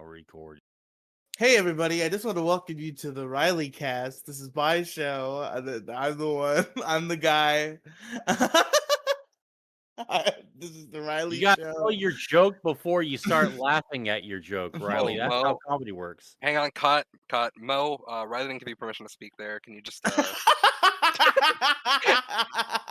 record. Hey everybody, I just want to welcome you to the Riley cast. This is my show. I'm the one. I'm the guy. This is the You Riley gotta tell show. your joke before you start laughing at your joke, Riley. Oh, That's how Mo, comedy works. hang on, cut. Mo, Riley didn't give you permission to speak there. Can you just,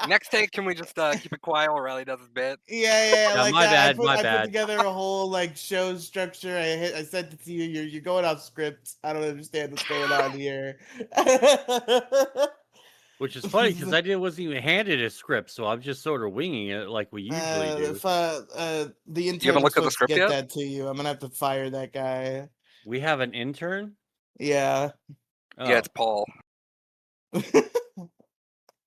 next take, can we just, keep it quiet while Riley does his bit? Yeah. Yeah, Like my I bad, put my I put bad. together a whole like show structure. I sent it to you. You're going off script. I don't understand what's going on here. Which is funny because wasn't even handed a script, so I'm just sort of winging it like we usually do. The You intern haven't was looked at the supposed to script get yet? that to you. I'm gonna have to fire that guy. We have an intern? Yeah. Yeah, Oh. it's Paul.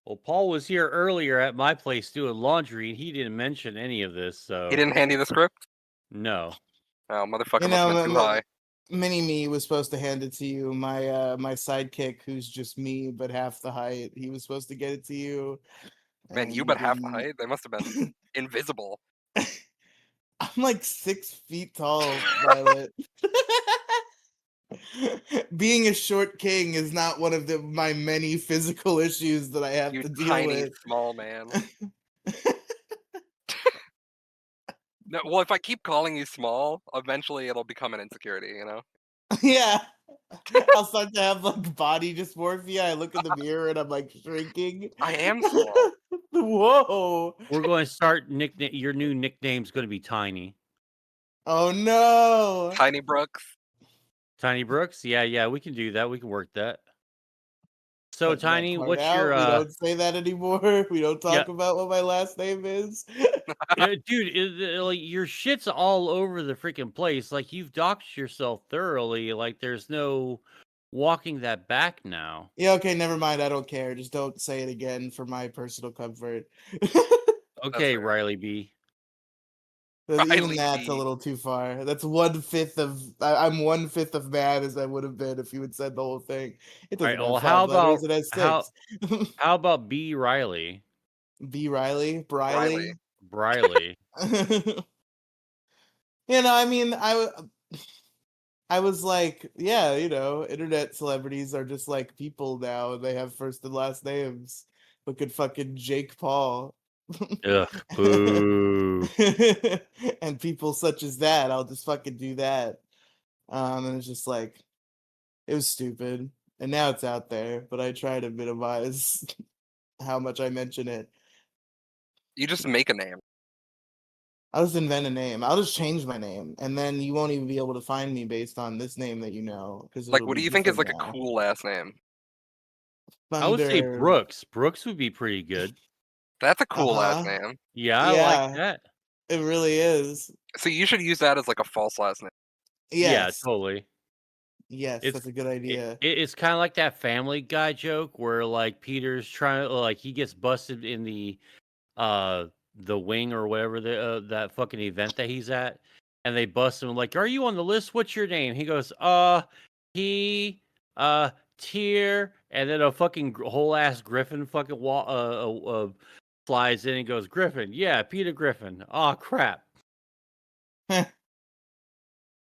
Well, Paul was here earlier at my place doing laundry, and he didn't mention any of this, so... He didn't hand you the script? No. Oh, motherfucker You must have know, been too high. Mini Me was supposed to hand it to you. My sidekick, who's just me but half the height, he was supposed to get it to you. Man, And you he but half the didn't. height? They must have been invisible. I'm like 6 feet tall, Violet. Being a short king is not one of my many physical issues that I have You to deal tiny, with. small man. No, well, if I keep calling you small, eventually it'll become an insecurity, you know? Yeah. I'll start to have like body dysmorphia. I look in the mirror and I'm like shrinking. I am small. Whoa. We're going to start your new nickname's going to be Tiny. Oh no. Tiny Brooks. Tiny Brooks? Yeah, we can do that. We can work that. So, Cut that Tiny, part what's out. your... We don't say that anymore. We don't Yeah, talk about what my last name is. dude, like, your shit's all over the freaking place. Like, you've doxed yourself thoroughly. Like, there's no walking that back now. Yeah, okay, never mind. I don't care. Just don't say it again for my personal comfort. Okay, fair. Riley B. Even Riley that's a B. little too far. That's 1/5 of. I'm 1/5 of mad as I would have been if you had said the whole thing. It All right. doesn't have Well, how 5 letters. about It has how 6. how about B Riley? B. Riley, Riley. Briley. I mean, I was like, yeah, internet celebrities are just like people now. They have first and last names. Look at fucking Jake Paul. Ugh, boo. And people such as that, I'll just fucking do that. And it's just like, it was stupid. And now it's out there, but I try to minimize how much I mention it. You just make a name. I'll just invent a name. I'll just change my name, and then you won't even be able to find me based on this name that you know, because Like, it'll what be do you think is different like a now. cool last name? I would say Thunder. Brooks. Brooks would be pretty good. That's a cool last Uh-huh. name. Yeah, I like Yeah, that. it really is. So you should use that as like a false last name. Yeah, Yes. totally. Yes, It's that's a good idea. it's kind of like that Family Guy joke where like Peter's trying to like he gets busted in the wing or whatever that fucking event that he's at, and they bust him like, "Are you on the list? What's your name?" He goes, he tier," and then a fucking whole ass Griffin fucking flies in and goes, "Griffin, yeah, Peter Griffin." Oh crap.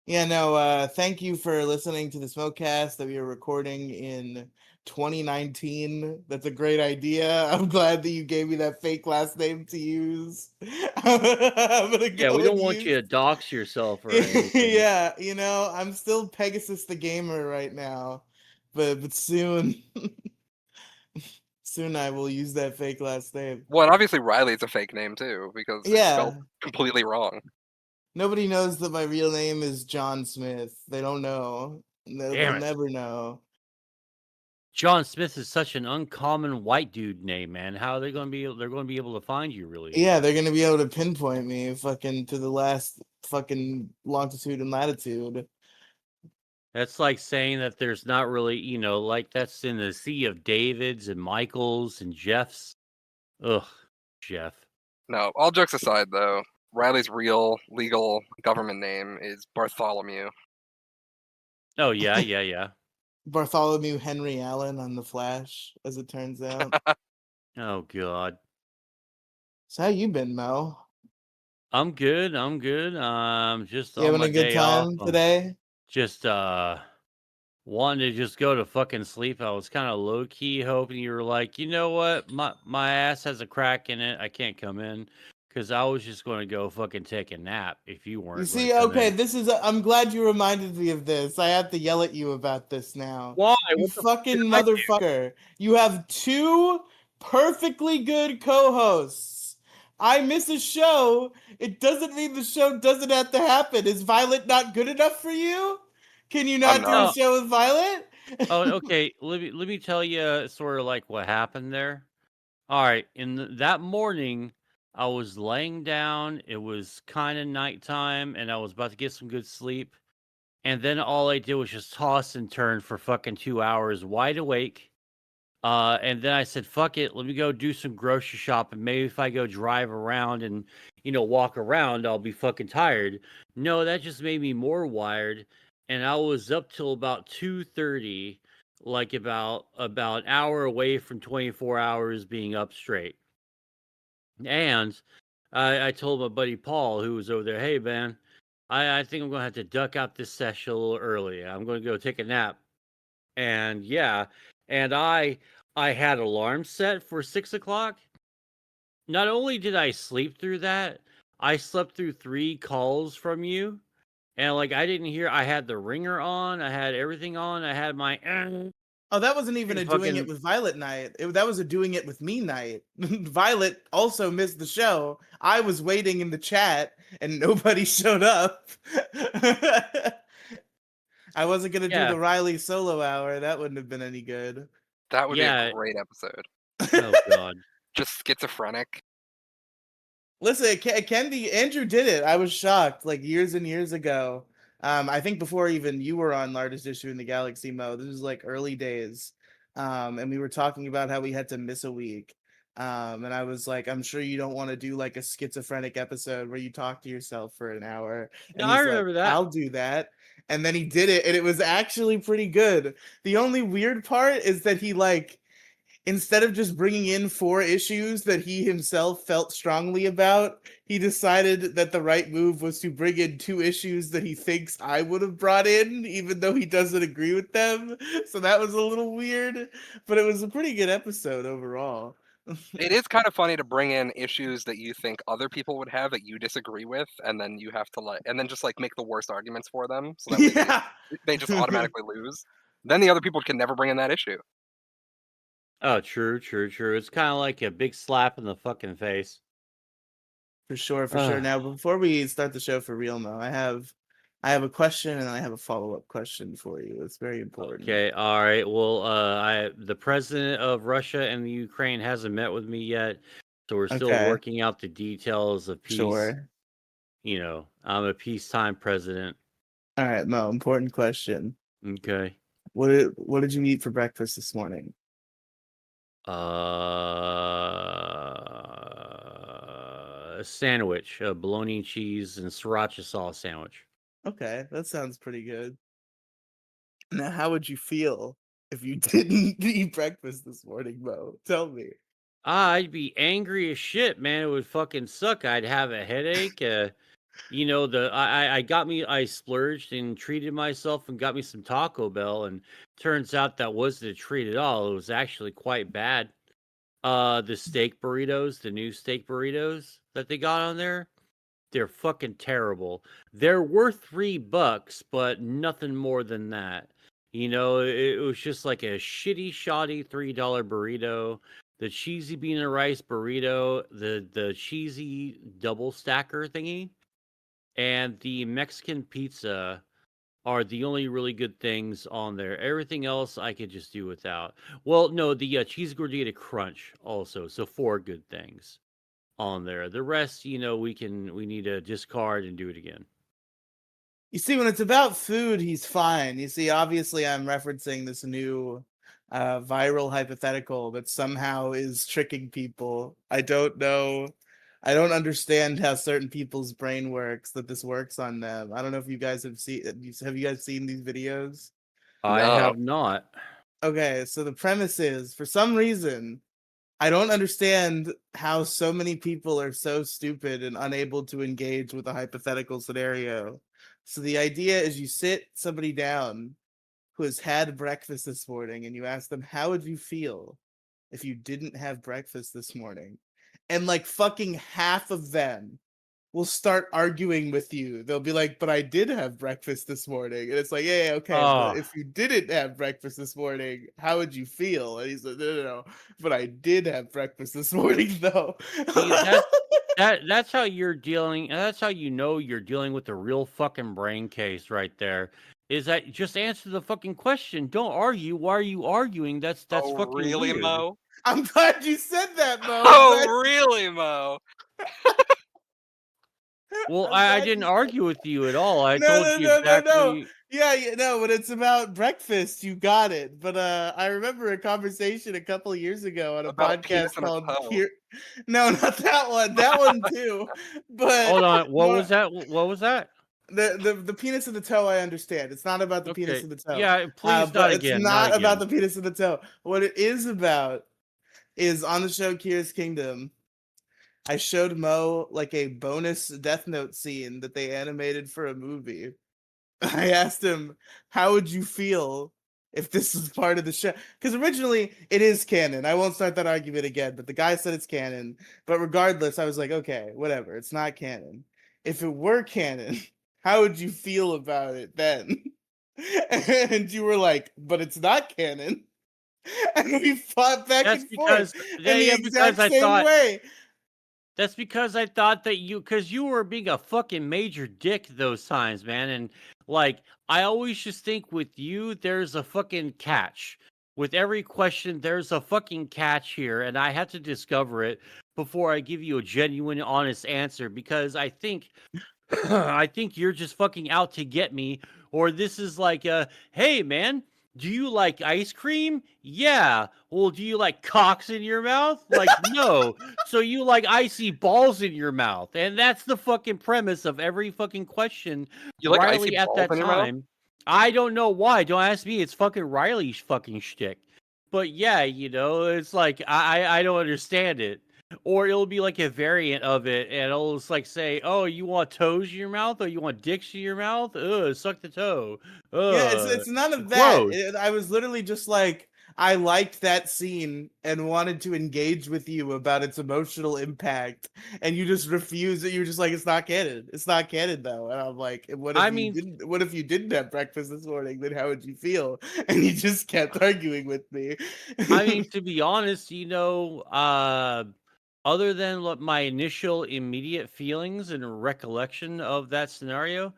Yeah, no, thank you for listening to the Smokecast that we are recording in 2019. That's a great idea. I'm glad that you gave me that fake last name to use. I'm gonna Yeah, we go don't and want you use. to dox yourself or anything. Yeah, I'm still Pegasus the gamer right now, but soon, soon I will use that fake last name. Well, and obviously Riley's a fake name too, because it's spelled Yeah, completely wrong. nobody knows that my real name is John Smith. They don't know. They'll Damn it. never know. John Smith is such an uncommon white dude name, man. How are they going to be? They're going to be able to find you, really? Yeah, they're gonna be able to pinpoint me fucking to the last fucking longitude and latitude. That's like saying that there's not really, like that's in the sea of Davids and Michaels and Jeffs. Ugh, Jeff. No, all jokes aside though, Riley's real legal government name is Bartholomew. Oh yeah. Bartholomew Henry Allen on The Flash, as it turns out. Oh god. So how you been, Mel? I'm good. Just You on having my a good day off. time today? just wanted to just go to fucking sleep. I was kind of low key hoping you were like, you know what, my ass has a crack in it. I can't come in because I was just going to go fucking take a nap if you You weren't going to see, come okay, in. this is. I'm glad you reminded me of this. I have to yell at you about this now. Why? You What the fuck fucking did I do? motherfucker. You have two perfectly good co-hosts. I miss a show. It doesn't mean the show doesn't have to happen. Is Violet not good enough for you? Can you not do a No. show with Violet? Oh, okay. Let me tell you sort of like what happened there. All right, that morning, I was laying down. It was kind of nighttime, and I was about to get some good sleep. And then all I did was just toss and turn for fucking 2 hours, wide awake. And then I said, "Fuck it, let me go do some grocery shopping. Maybe if I go drive around and walk around, I'll be fucking tired." No, that just made me more wired, and I was up till about 2:30, like about an hour away from 24 hours being up straight. And I told my buddy Paul, who was over there, "Hey man, I think I'm gonna have to duck out this session a little early. I'm gonna go take a nap." And yeah, and I had alarm set for 6 o'clock. Not only did I sleep through that, I slept through 3 calls from you. And like I didn't hear, I had the ringer on, I had everything on, I had my Oh, that wasn't even a doing it fucking with Violet night. That was a doing it with me night. Violet also missed the show. I was waiting in the chat and nobody showed up. I wasn't gonna do yeah, the Riley solo hour. That wouldn't have been any good. That would be yeah. a great episode. Oh god. Just schizophrenic. Listen, Kendi, Andrew did it. I was shocked, like years and years ago. I think before even you were on Largest Issue in the Galaxy Mo. This was like early days. And we were talking about how we had to miss a week. And I was like, I'm sure you don't want to do like a schizophrenic episode where you talk to yourself for an hour. No, And I he's like, remember that. I'll do that. And then he did it, and it was actually pretty good. The only weird part is that he like instead of just bringing in 4 issues that he himself felt strongly about, he decided that the right move was to bring in 2 issues that he thinks I would have brought in, even though he doesn't agree with them. So that was a little weird, but it was a pretty good episode overall. It is kind of funny to bring in issues that you think other people would have that you disagree with, and then you have to and then just like make the worst arguments for them, so that way Yeah. they just automatically lose. Then the other people can never bring in that issue. Oh, true, true, true. It's kind of like a big slap in the fucking face. For sure, for sure. Now, before we start the show for real, Mo, I have a question and I have a follow-up question for you. It's very important. Okay, all right. Well, the president of Russia and the Ukraine hasn't met with me yet, so we're still Okay. working out the details of peace. Sure. I'm a peacetime president. All right, Mo, important question. Okay. What did you eat for breakfast this morning? A sandwich, a bologna and cheese and sriracha sauce sandwich. Okay, that sounds pretty good. Now, how would you feel if you didn't eat breakfast this morning, Mo? Tell me. I'd be angry as shit, man. It would fucking suck. I'd have a headache. I splurged and treated myself and got me some Taco Bell, and turns out that wasn't a treat at all. It was actually quite bad. The steak burritos, the new steak burritos that they got on there, they're fucking terrible. They're worth $3, but nothing more than that. It was just like a shitty, shoddy $3 burrito. The cheesy bean and rice burrito, the cheesy double stacker thingy, and the Mexican pizza are the only really good things on there. Everything else I could just do without. Well, no, the cheese gordita crunch also. So 4 good things on there. The rest, we need to discard and do it again. You see, when it's about food, he's fine. You see, obviously, I'm referencing this new viral hypothetical that somehow is tricking people. I don't know. I don't understand how certain people's brain works, that this works on them. I don't know if you guys have seen. Have you guys seen these videos? I No. have not. Okay, so the premise is, for some reason, I don't understand how so many people are so stupid and unable to engage with a hypothetical scenario. So the idea is you sit somebody down who has had breakfast this morning and you ask them, how would you feel if you didn't have breakfast this morning? And like fucking half of them will start arguing with you. They'll be like, but I did have breakfast this morning. And it's like, yeah, okay, but Oh, if you didn't have breakfast this morning, how would you feel? And he's like, no, but I did have breakfast this morning though. see, that's how you're dealing. That's how you know you're dealing with a real fucking brain case right there. Is that just answer the fucking question? Don't argue. Why are you arguing? That's Oh, fucking really, weird. Mo? I'm glad you said that, Mo. Oh, really, Mo? Well, I'm I glad didn't you said argue with you at all. I no, told no, you no, no, no. exactly. Yeah, no, but it's about breakfast. You got it. But I remember a conversation a couple of years ago on a About a penis podcast and a called toe. No, not that one. That one too. But Hold on. What more was that? What was that? the penis and the toe, I understand. It's not about the penis Okay. and the toe. Yeah, please not But it's again. Not not about again. the penis and the toe. What it is about is on the show Kira's Kingdom. I showed Mo like a bonus Death Note scene that they animated for a movie. I asked him, how would you feel if this was part of the show? Because originally it is canon. I won't start that argument again, but the guy said it's canon. But regardless, I was like, okay, whatever. It's not canon. If it were canon, how would you feel about it then? And you were like, but it's not canon. And we fought back That's and forth because in the yeah, because exact I same thought way. that's because I thought that because you were being a fucking major dick those times, man. And like, I always just think with you, there's a fucking catch. With every question, there's a fucking catch here, and I had to discover it before I give you a genuine, honest answer. Because I think I think you're just fucking out to get me, or this is like, hey man, do you like ice cream? Yeah. Well, do you like cocks in your mouth? Like, no. So you like icy balls in your mouth, and that's the fucking premise of every fucking question. You like icy Riley at balls that in your mouth? time, I don't know why. Don't ask me. It's fucking Riley's fucking shtick. But yeah, it's like I don't understand it. Or it'll be like a variant of it, and it'll just like say, "Oh, you want toes in your mouth, or you want dicks in your mouth? Ugh, suck the toe. Yeah, Ugh, it's none of that. gross." I was literally just like, I liked that scene and wanted to engage with you about its emotional impact, and you just refused it. You were just like, it's not canon. It's not canon though. And I'm like, what if I you mean, didn't? What if you didn't have breakfast this morning? Then how would you feel? And you just kept arguing with me. to be honest, other than my initial immediate feelings and recollection of that scenario,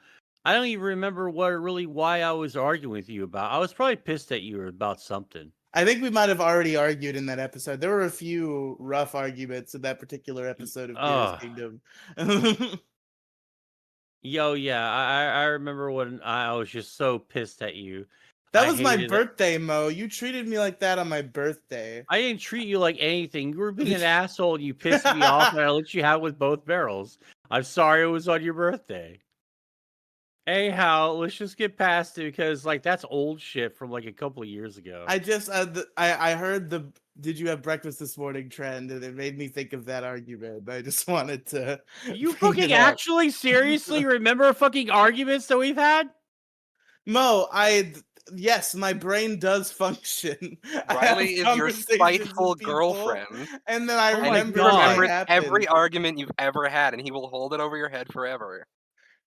I don't even remember why I was arguing with you about. I was probably pissed at you about something. I think we might have already argued in that episode. There were a few rough arguments in that particular episode of Kira's Oh, Kingdom. yeah, I remember when I was just so pissed at you. That I was my hated it. birthday, Mo. You treated me like that on my birthday. I didn't treat you like anything. You were being an asshole and you pissed me off, and I let you have with both barrels. I'm sorry it was on your birthday. Anyhow, let's just get past it because like that's old shit from like a couple of years ago. I just I heard the "Did you have breakfast this morning?" trend, and it made me think of that argument. I just wanted to You bring it fucking up. actually seriously remember fucking arguments that we've had? Mo, yes, my brain does function. I have Riley is your conversations spiteful with people, girlfriend, and then I Oh and my he remember when they God. remembers happened. every argument you've ever had, and he will hold it over your head forever.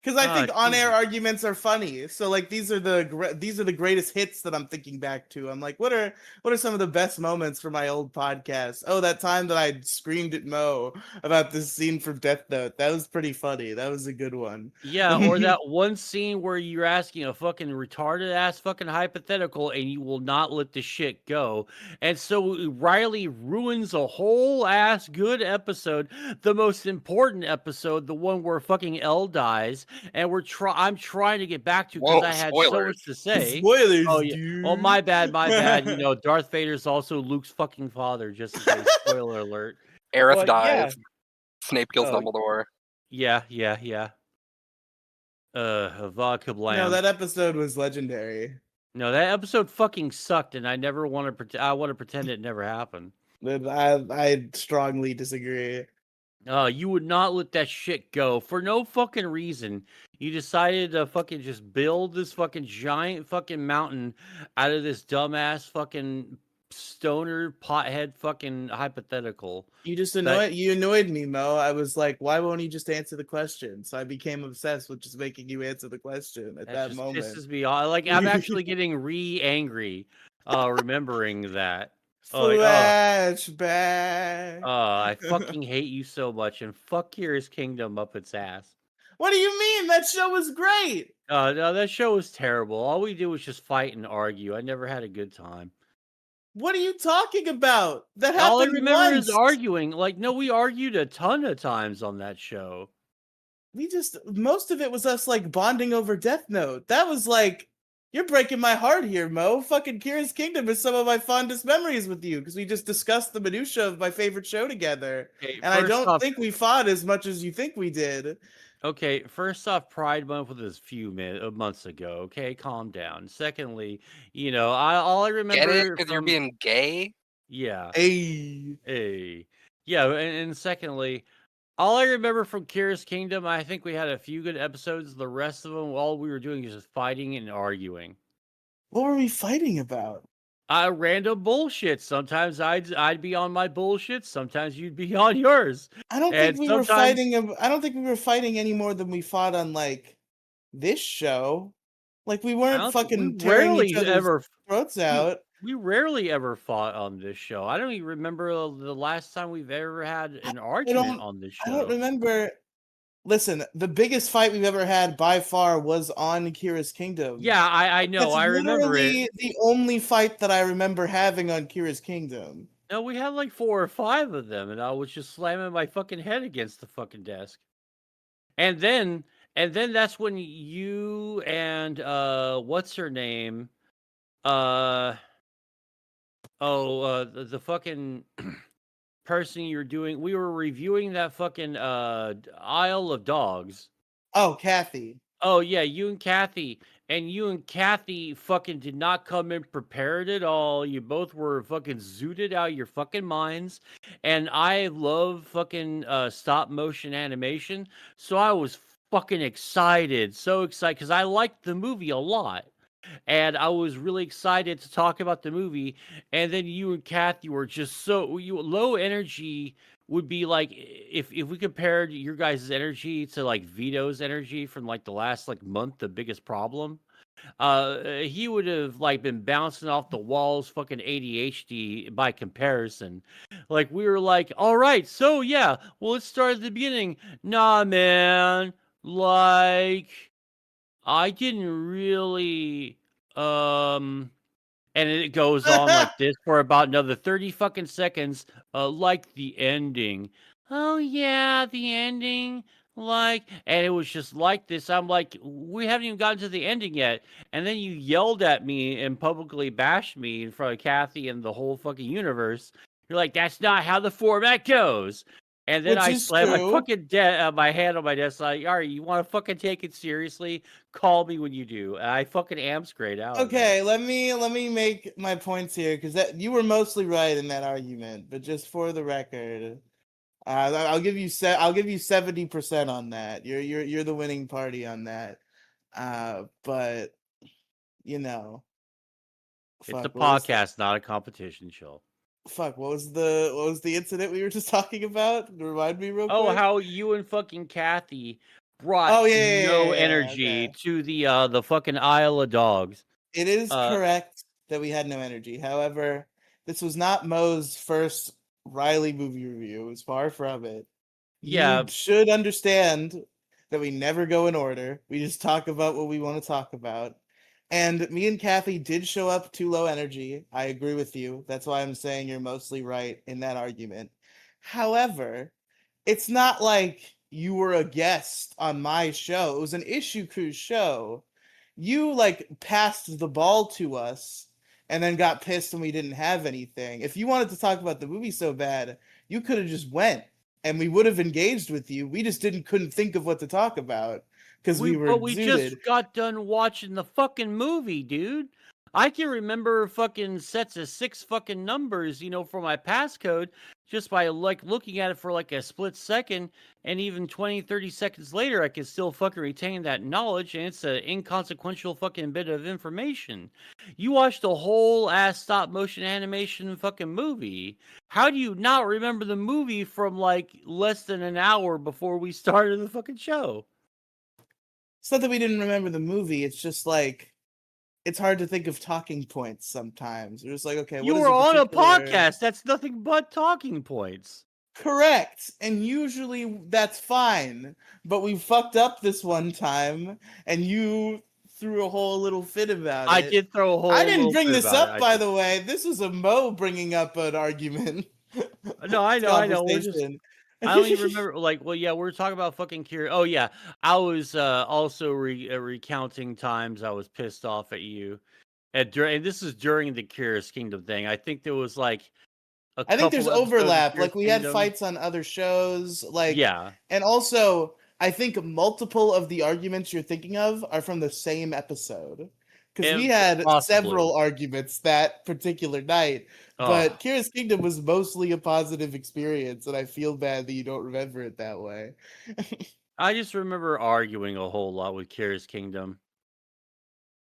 Because I think on-air Jesus. arguments are funny. So like these are the greatest hits that I'm thinking back to. I'm like, what are some of the best moments from my old podcast? Oh, that time that I screamed at Mo about this scene from Death Note. That was pretty funny. That was a good one. Yeah, or that one scene where you're asking a fucking retarded ass fucking hypothetical and you will not let the shit go. And so Riley ruins a whole ass good episode, the most important episode, the one where fucking L dies, and I'm trying to get back to because Whoa, I had so spoilers. much to say. Oh Spoilers, yeah. Oh dude. my bad, my bad. Darth Vader's also Luke's fucking father, just in case. Spoiler alert. Aerith But yeah. dies. Snape kills Oh Dumbledore. Yeah. Vodka no, Blam. that episode was legendary. No, that episode fucking sucked, and I never want to. I want to pretend it never happened. I strongly disagree. You would not let that shit go for no fucking reason. You decided to fucking just build this fucking giant fucking mountain out of this dumbass fucking stoner pothead fucking hypothetical. That You annoyed me, Mo. I was like, why won't he just answer the question? So I became obsessed with just making you answer the question at that that just moment. pisses me off. Like I'm actually getting angry, remembering that. Like, Flashback. I fucking hate you so much, and fuck Kira's Kingdom up its ass. What do you mean? That show was great. No, that show was terrible. All we did was just fight and argue. I never had a good time. What are you talking about? That All I happened remember is once. arguing. Like, no, we argued a ton of times on that show. Most of it was us like bonding over Death Note. That was like, you're breaking my heart here, Mo. Fucking Kira's Kingdom is some of my fondest memories with you because we just discussed the minutia of my favorite show together. Okay, And I don't think we fought as much as you think we did. first off, Pride Month was a few months ago. Okay, calm down. Secondly, all I Get it? remember Because you're from being gay? yeah, Hey. yeah, and secondly, all I remember from Kira's Kingdom, I think we had a few good episodes. The rest of them, all we were doing is just fighting and arguing. What were we fighting about? Random bullshit. Sometimes I'd be on my bullshit. Sometimes you'd be on yours. I don't think And we were sometimes fighting. I don't think we were fighting any more than we fought on like this show. Like we I weren't don't think we fucking tearing each rarely other's ever throats we, out. we rarely ever fought on this show. I don't even remember the last time we've ever had an I argument don't. on this I don't show. remember. Listen, the biggest fight we've ever had by far was on Kira's Kingdom. Yeah, I know. That's I remember it. literally the only fight that I remember having on Kira's Kingdom. No, we had like 4 or 5 of them, and I was just slamming my fucking head against the fucking desk. And then that's when you and what's her name? Uh the fucking person you're doing, we were reviewing that fucking Isle of Dogs. Oh, Kathy. Oh yeah, you and Kathy fucking did not come in prepared at all. You both were fucking zooted out of your fucking minds. And I love fucking stop motion animation, so I was fucking excited, so excited because I liked the movie a lot. And I was really excited to talk about the movie. And then you and Kathy were just low energy. Would be like if we compared your guys' energy to like Vito's energy from like the last like month, the biggest problem. He would have like been bouncing off the walls, fucking ADHD by comparison. Like we were like, all right, so yeah, well let's start at the beginning. Nah, man, like I didn't really and it goes on like this for about another 30 fucking seconds, like the ending. Oh yeah, the ending. And it was just like this. I'm like, we haven't even gotten to the ending yet. And then you yelled at me and publicly bashed me in front of Kathy and the whole fucking universe. You're like, that's not how the format goes. And then Which I is slammed my true. fucking my hand on my desk, like, all right, you want to fucking take it seriously? Call me when you do. And I fucking am straight out. Okay, let me make my points here because that you were mostly right in that argument, but just for the record, I'll give you 70% on that. You're the winning party on that. But you know, It's a fuck, what was podcast, not a competition show. what was the incident we were just talking about? Remind me real Oh, quick. how you and fucking Kathy brought Oh yeah, no yeah, energy okay. to the fucking Isle of Dogs. It is Uh, correct that we had no energy. However, this was not Mo's first Riley movie review. It was far from it. yeah, You should understand that we never go in order. We just talk about what we want to talk about. And me and Kathy did show up too low energy. I agree with you. That's why I'm saying you're mostly right in that argument. However, it's not like you were a guest on my show. It was an issue cruise show. You like passed the ball to us and then got pissed when we didn't have anything. If you wanted to talk about the movie so bad, you could have just went and we would have engaged with you. We just couldn't think of what to talk about because we were but we zooted. just got done watching the fucking movie, dude. I can remember fucking sets of 6 fucking numbers, for my passcode just by like looking at it for like a split second, and even 20, 30 seconds later, I can still fucking retain that knowledge, and it's an inconsequential fucking bit of information. You watched a whole ass stop motion animation fucking movie. How do you not remember the movie from like less than an hour before we started the fucking show? It's not that we didn't remember the movie. It's just like it's hard to think of talking points sometimes. You're just like, okay, You what is were a on a particular... podcast. That's nothing but talking points. Correct. And usually that's fine. But we fucked up this one time, and you threw a whole little fit about I it. did throw a whole I didn't little bring fit this about it. up, I by did. the way. This was a Mo bringing up an argument. No, I know. We're just. Conversation. I don't even remember. Like, well, yeah, we're talking about fucking Curious. Oh yeah, I was also recounting times I was pissed off at you, and this is during the Curious Kingdom thing. I think there was like a I think there's couple episodes of overlap. Curious Like we had Kingdom. fights on other shows, like Yeah, and also I think multiple of the arguments you're thinking of are from the same episode. Because we had several possibly. arguments that particular night. But Oh, Curious Kingdom was mostly a positive experience, and I feel bad that you don't remember it that way. I just remember arguing a whole lot with Curious Kingdom.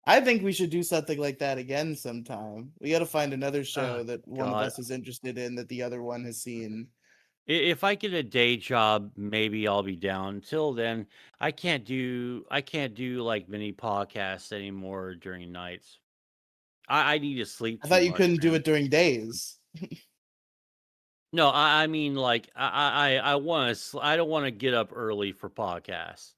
I think we should do something like that again sometime. We got to find another show Oh, that one of God. us is interested in that the other one has seen. If I get a day job, maybe I'll be down. Until then, I can't do like mini podcasts anymore during nights. I need to sleep I too thought you much, couldn't do man. it during days. No, I mean like I want to. I don't want to get up early for podcasts.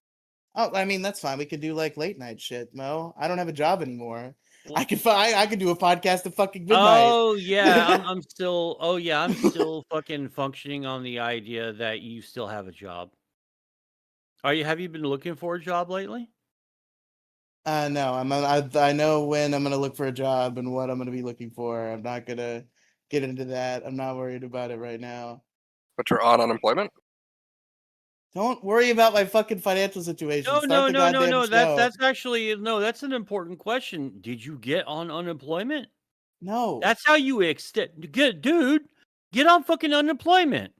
Oh, I mean that's fine. We could do like late night shit, Mo. I don't have a job anymore. Well, I could do a podcast at fucking midnight. oh yeah, I'm still. Oh yeah, I'm still fucking functioning on the idea that you still have a job. Are you? Have you been looking for a job lately? No, I know when I'm gonna look for a job and what I'm gonna be looking for. I'm not gonna get into that. I'm not worried about it right now. But you're on unemployment? Don't worry about my fucking financial situation. No, Start the goddamn show. That's actually no. That's an important question. Did you get on unemployment? No. That's how you dude. Get on fucking unemployment.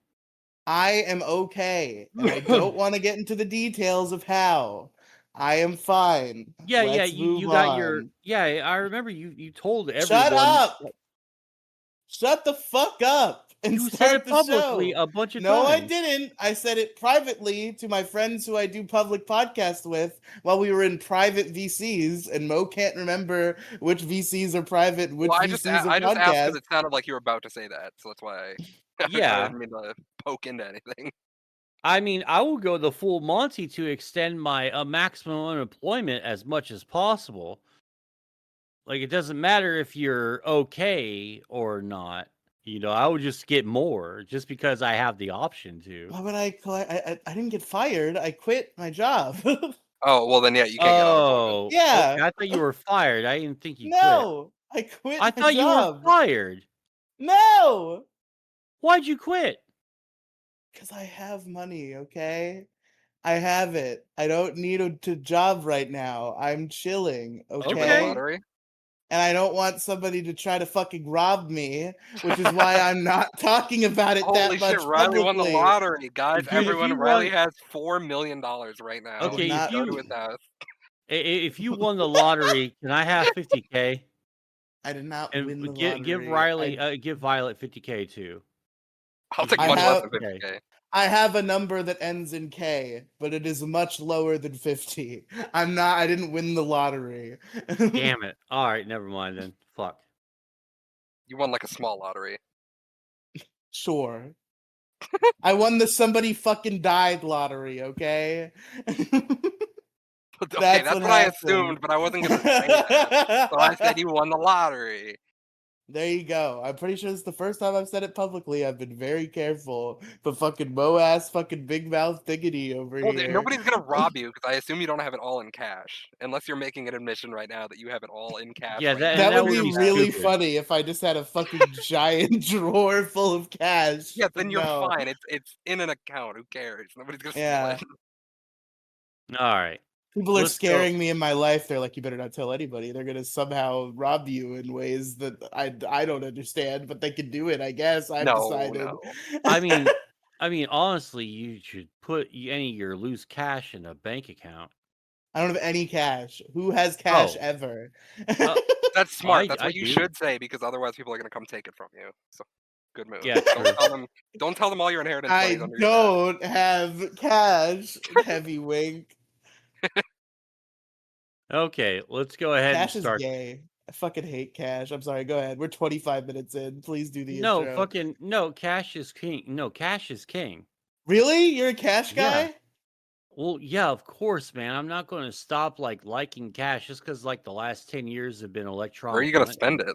I am okay, and I don't want to get into the details of how. I am fine. Yeah, Let's you move got on. your I remember you told everyone. Shut up! Shut the fuck up and You said start it the publicly show. a bunch of No, I times. didn't. I said it privately to my friends who I do public podcasts with while we were in private VCs, and Mo can't remember which VCs are private, and which Well, VCs I just are asked podcasts. because it sounded like you were about to say that, so that's why I Yeah. didn't mean to poke into anything. I mean, I will go the full Monty to extend my maximum unemployment as much as possible. Like, it doesn't matter if you're okay or not. I would just get more just because I have the option to. Why would I didn't get fired. I quit my job. Oh, well then, yeah, you can't get unemployment. Oh, Yeah. okay, I thought you were fired. I didn't think you quit. No, I quit I my thought you were job. fired. No, Why'd you quit? because I have money, okay? I have it. I don't need a job right now. I'm chilling, Did you win the okay? lottery? And I don't want somebody to try to fucking rob me, which is why I'm not talking about it that Holy much shit, Riley won the publicly. lottery, guys. Dude, if Everyone, you Riley won- has $4 million right now. Okay, not- Go to his house. If you won the lottery, can I have 50K? I did not And win the give lottery. Riley, give Violet 50K too. I'll take I much less have- than 50K. I have a number that ends in K, but it is much lower than 50. I didn't win the lottery. Damn it. All right, never mind then. Fuck. You won like a small lottery. Sure. I won the somebody fucking died lottery, okay? Okay, That's that's what what I happened. assumed, but I wasn't gonna say that. So I said you won the lottery. There you go. I'm pretty sure it's the first time I've said it publicly. I've been very careful. But fucking Mo-ass fucking big mouth diggity over Well, here. nobody's gonna rob you because I assume you don't have it all in cash, unless you're making an admission right now that you have it all in cash. Yeah, right that- now. That and would would be be really stupid. funny if I just had a fucking giant drawer full of cash. Yeah, but then you're no. fine. It's in an account. Who cares? Nobody's gonna Yeah. steal it. All right. People are let's go. scaring me in my life. They're like, you better not tell anybody. They're gonna somehow rob you in ways that I don't understand, but they can do it. I guess I've No, decided. no. I mean, honestly, you should put any of your loose cash in a bank account. I don't have any cash. Who has cash Oh, ever? uh, That's smart. That's I what you do. should say because otherwise people are gonna come take it from you. So good move. Yeah, Don't true. tell them. Don't tell them all your inheritance money I is under your bed. don't have cash. Heavy wink. Okay, let's go ahead and Cash is start. gay. I fucking hate cash. I'm sorry. Go ahead. We're 25 minutes in. Please do the No, intro. fucking no. Cash is king. No, cash is king. Really? You're a cash Yeah. guy? Well, yeah, of course, man. I'm not going to stop liking cash just because like the last 10 years have been Where are you electronic gonna money. spend it?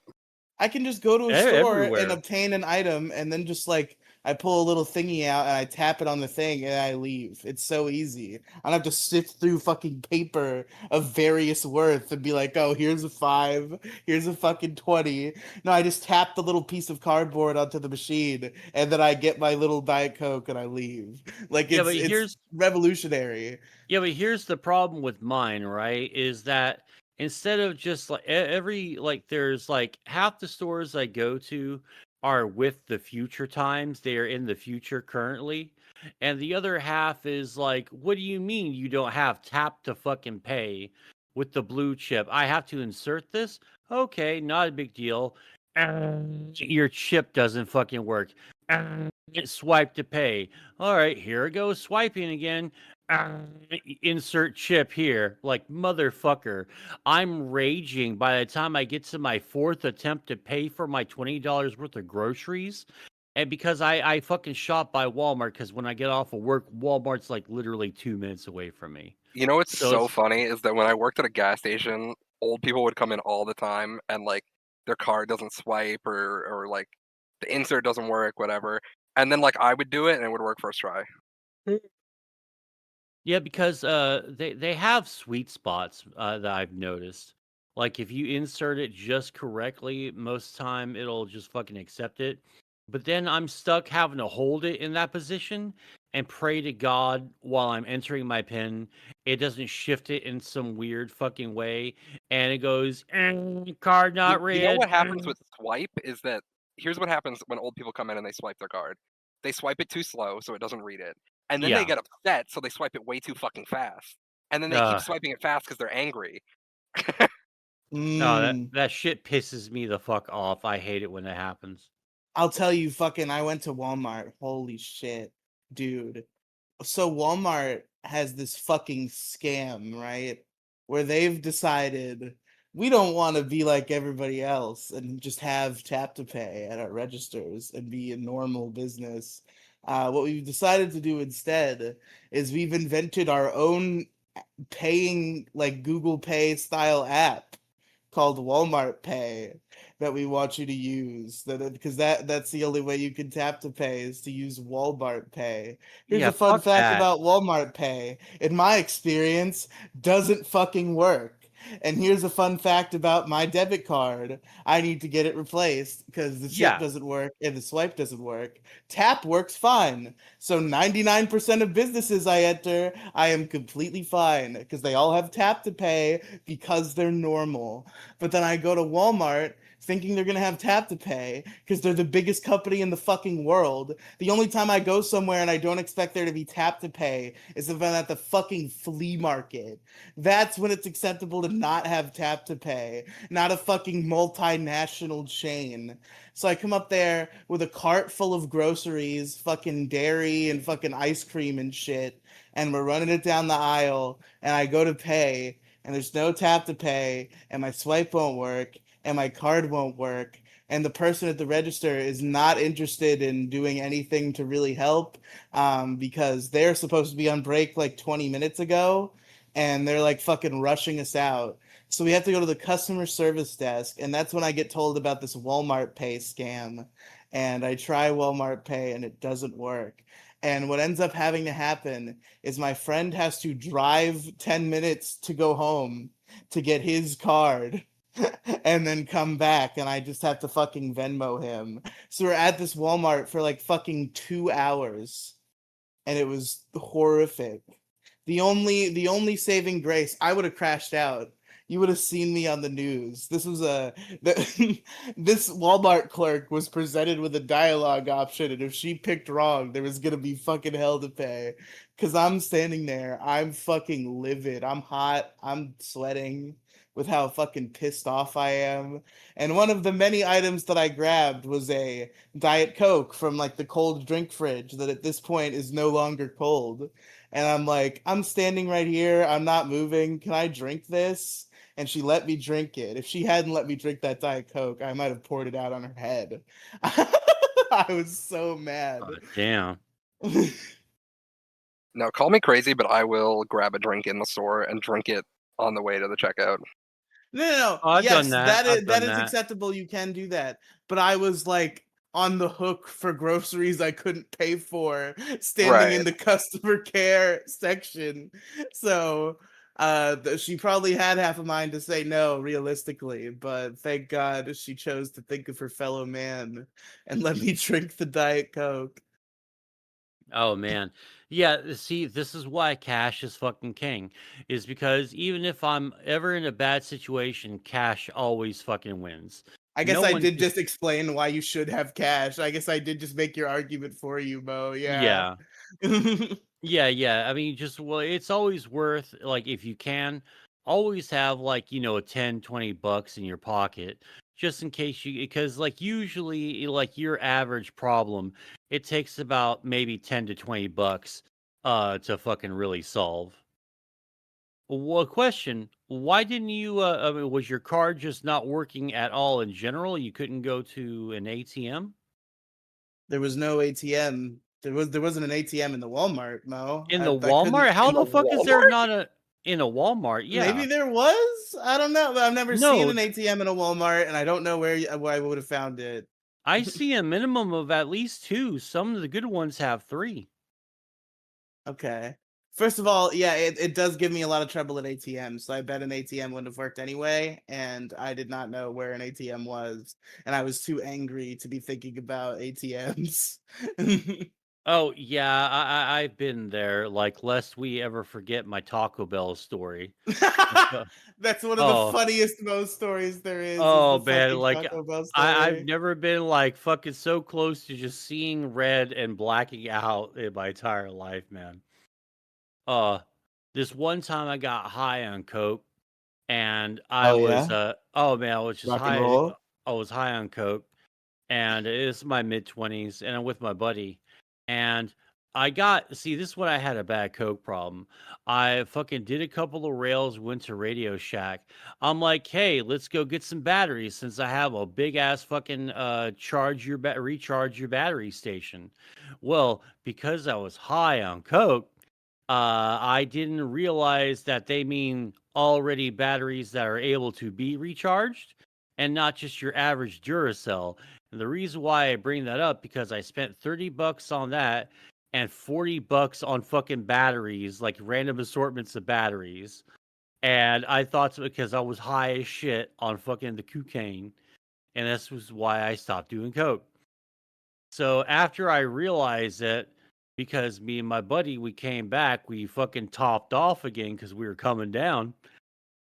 I can just go to a store and Everywhere. obtain an item and then just like I pull a little thingy out and I tap it on the thing and I leave. It's so easy. I don't have to sift through fucking paper of various worth and be like, oh, here's a 5, here's a fucking 20. No, I just tap the little piece of cardboard onto the machine and then I get my little Diet Coke and I leave. Like Yeah, but it's revolutionary. here's the problem with mine, right? Is that instead of just like every like there's like half the stores I go to are with the future times. They are in the future currently. And the other half is like, what do you mean you don't have tap to fucking pay with the blue chip? I have to insert this? Okay, not a big deal. Your chip doesn't fucking work. Swipe to pay. All right, here it goes swiping again. Insert chip here. Like, motherfucker. I'm raging by the time I get to my fourth attempt to pay for my $20 worth of groceries. And because I fucking shop by Walmart, because when I get off of work, Walmart's like literally 2 minutes away from me. You know what's So so it's, funny is that when I worked at a gas station, old people would come in all the time and like their card doesn't swipe or like the insert doesn't work, whatever. And then like I would do it and it would work first try. yeah, because they have sweet spots that I've noticed. Like if you insert it just correctly, most time it'll just fucking accept it. But then I'm stuck having to hold it in that position and pray to God while I'm entering my pin. It doesn't shift it in some weird fucking way, and it goes card not You know what read. happens with swipe is that here's what happens when old people come in and they swipe their card. They swipe it too slow so it doesn't read it. And then they Yeah. get upset so they swipe it way too fucking fast. And then they keep Uh, swiping it fast because they're angry. no, that Mm. that shit pisses me the fuck off. I hate it when that happens. I'll tell you, fucking, I went to Walmart. Holy shit, dude. So Walmart has this fucking scam, right? Where they've decided we don't want to be like everybody else and just have tap to pay at our registers and be a normal business. What we've decided to do instead is we've invented our own paying like Google Pay style app called Walmart Pay that we want you to use. Because that's the only way you can tap to pay is to use Walmart Pay. Here's Yeah, a fun fuck fact that. about Walmart Pay. In my experience, doesn't fucking work. And here's a fun fact about my debit card. I need to get it replaced because the chip Yeah. doesn't work and the swipe doesn't work. Tap works fine. So 99% of businesses I enter, I am completely fine because they all have tap to pay because they're normal. But then I go to Walmart thinking they're gonna have tap to pay because they're the biggest company in the fucking world. The only time I go somewhere and I don't expect there to be tap to pay is if I'm at the fucking flea market. That's when it's acceptable to not have tap to pay, not a fucking multinational chain. So I come up there with a cart full of groceries, fucking dairy and fucking ice cream and shit, and we're running it down the aisle, and I go to pay, and there's no tap to pay, and my swipe won't work, and my card won't work, and the person at the register is not interested in doing anything to really help, because they're supposed to be on break like 20 minutes ago, and they're like fucking rushing us out. So we have to go to the customer service desk, and that's when I get told about this Walmart Pay scam. And I try Walmart Pay, and it doesn't work. And what ends up having to happen is my friend has to drive 10 minutes to go home to get his card and then come back, and I just have to fucking Venmo him. So we're at this Walmart for like fucking 2 hours, and it was horrific. The only saving grace, I would have crashed out. You would have seen me on the news. This Walmart clerk was presented with a dialogue option, and if she picked wrong, there was gonna be fucking hell to pay. Cause I'm standing there, I'm fucking livid, I'm hot, I'm sweating with how fucking pissed off I am. And one of the many items that I grabbed was a Diet Coke from like the cold drink fridge that at this point is no longer cold. And I'm like, I'm standing right here, I'm not moving. Can I drink this? And she let me drink it. If she hadn't let me drink that Diet Coke, I might have poured it out on her head. I was so mad. Damn. Now, call me crazy, but I will grab a drink in the store and drink it on the way to the checkout. No. Oh, I've Yes, done that. I've that done is that. acceptable. You can do that. But I was like on the hook for groceries I couldn't pay for, standing in Right. the customer care section. So she probably had half a mind to say no, realistically, but thank God she chose to think of her fellow man and let me drink the Diet Coke. Oh man. Yeah, see, this is why cash is fucking king. Is because even if I'm ever in a bad situation, cash always fucking wins. I guess No I one did just just explain why you should have cash. I guess I did just make your argument for you, Mo. Yeah. yeah. Yeah. I mean, just well, it's always worth like if you can always have like, a 10, $20 in your pocket just in case you because like usually like your average problem, it takes about maybe 10 to $20 to fucking really solve. Well, question, why didn't you I mean, was your card just not working at all in general? You couldn't go to an ATM? There was no ATM. There wasn't an ATM in the Walmart, Mo. In the I couldn't. Walmart? How In the the fuck is there Walmart? not in a Walmart? Maybe Yeah. there was. I don't know. I've never seen No, an ATM in a Walmart, and I don't know where I would have found it. I see a minimum of at least 2. Some of the good ones have 3. Okay. First of all, yeah, it does give me a lot of trouble at ATMs, so I bet an ATM wouldn't have worked anyway, and I did not know where an ATM was, and I was too angry to be thinking about ATMs. Oh, yeah, I've been there, like, lest we ever forget my Taco Bell story. Uh, That's one of the Oh, funniest Mo stories there is oh, the man, fucking like, Taco Bell I've story. never been, like, fucking so close to just seeing red and blacking out in my entire life, man. Uh, this one time I got high on coke, and I Oh was, yeah, oh, man, I was just rock and high roll. I was high on coke. And it's my mid-20s, and I'm with my buddy. And this is when I had a bad coke problem. I fucking did a couple of rails, went to Radio Shack. I'm like, hey, let's go get some batteries since I have a big ass fucking recharge your battery station. Well, because I was high on coke, I didn't realize that they mean already batteries that are able to be recharged and not just your average Duracell. And the reason why I bring that up because I spent $30 on that and $40 on fucking batteries, like random assortments of batteries. And I thought because I was high as shit on fucking the cocaine, and this was why I stopped doing coke. So after I realized it, because me and my buddy we came back, we fucking topped off again because we were coming down.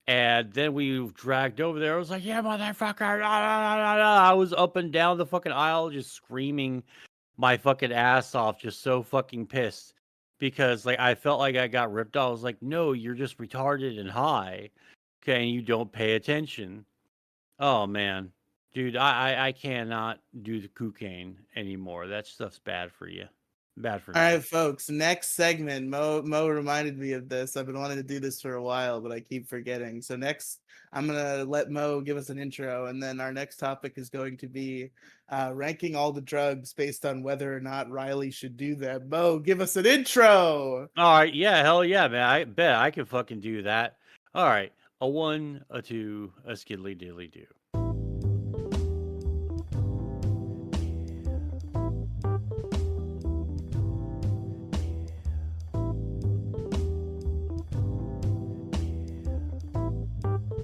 And then we dragged over there. I was like, yeah, motherfucker. I was up and down the fucking aisle just screaming my fucking ass off, just so fucking pissed. Because like I felt like I got ripped off. I was like, no, you're just retarded and high. Okay, and you don't pay attention. Oh man. Dude, I cannot do the cocaine anymore. That stuff's bad for you. Bad for All me. right, folks. Next segment. Mo reminded me of this. I've been wanting to do this for a while, but I keep forgetting. So next, I'm gonna let Mo give us an intro, and then our next topic is going to be ranking all the drugs based on whether or not Riley should do them. Mo, give us an intro. All right, yeah, hell yeah, man. I bet I can fucking do that. All right, a 1, a 2, a skiddly diddly do.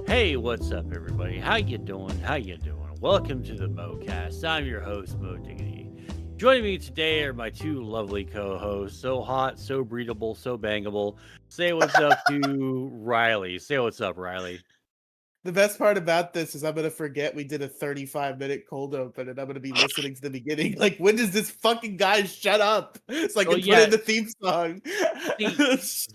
Hey, what's up, everybody? How you doing? How you doing? Welcome to the MoCast. I'm your host, Mo Diggity. Joining me today are my two lovely co-hosts. So hot, so breedable, so bangable. Say what's up to Riley. Say what's up, Riley. The best part about this is I'm gonna forget we did a 35-minute cold open, and I'm gonna be listening to the beginning. Like, when does this fucking guy shut up? So I Well, can put in the theme song. See,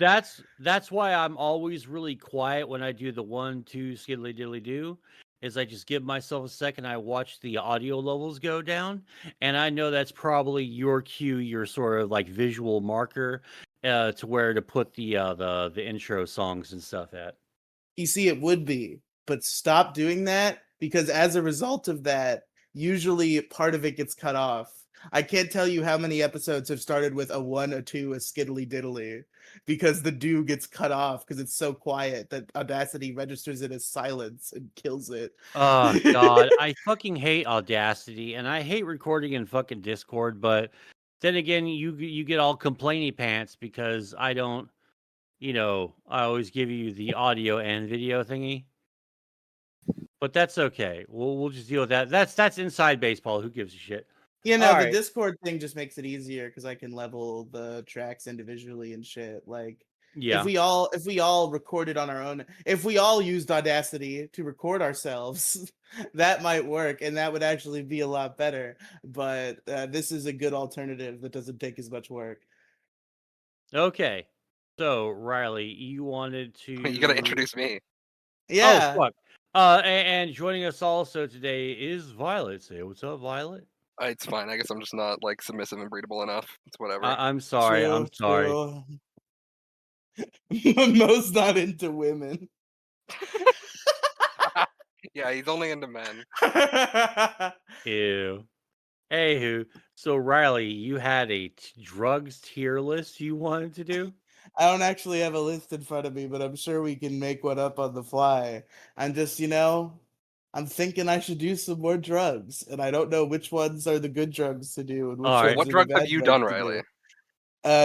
that's why I'm always really quiet when I do the 1, 2 skiddly diddly do. Is I just give myself a second. I watch the audio levels go down, and I know that's probably your cue, your sort of like visual marker, to where to put the intro songs and stuff at. You see, it would be, but stop doing that because as a result of that, usually part of it gets cut off. I can't tell you how many episodes have started with a 1, a 2, a skiddly diddly because the do gets cut off because it's so quiet that Audacity registers it as silence and kills it. Oh God, I fucking hate Audacity, and I hate recording in fucking Discord. But then again, you get all complainy pants because I don't. I always give you the audio and video thingy. But that's okay. We'll just deal with that. That's inside baseball. Who gives a shit? You know, All the right. Discord thing just makes it easier because I can level the tracks individually and shit. Like, Yeah. if we all recorded on our own, if we all used Audacity to record ourselves, that might work, and that would actually be a lot better. But this is a good alternative that doesn't take as much work. Okay. So Riley, you wanted You gotta to. introduce me. Oh Yeah, fuck. And joining us also today is Violet. Say what's up, Violet. It's fine. I guess I'm just not like submissive and breedable enough. It's whatever. I'm sorry. true, I'm sorry. true. Mo's not into women. Yeah, he's only into men. Ew. Anywho, so Riley, you had a drugs tier list you wanted to do? I don't actually have a list in front of me, but I'm sure we can make one up on the fly. I'm just, I'm thinking I should do some more drugs, and I don't know which ones are the good drugs to do and which All right. ones What are the drugs have bad you drugs done, to Riley?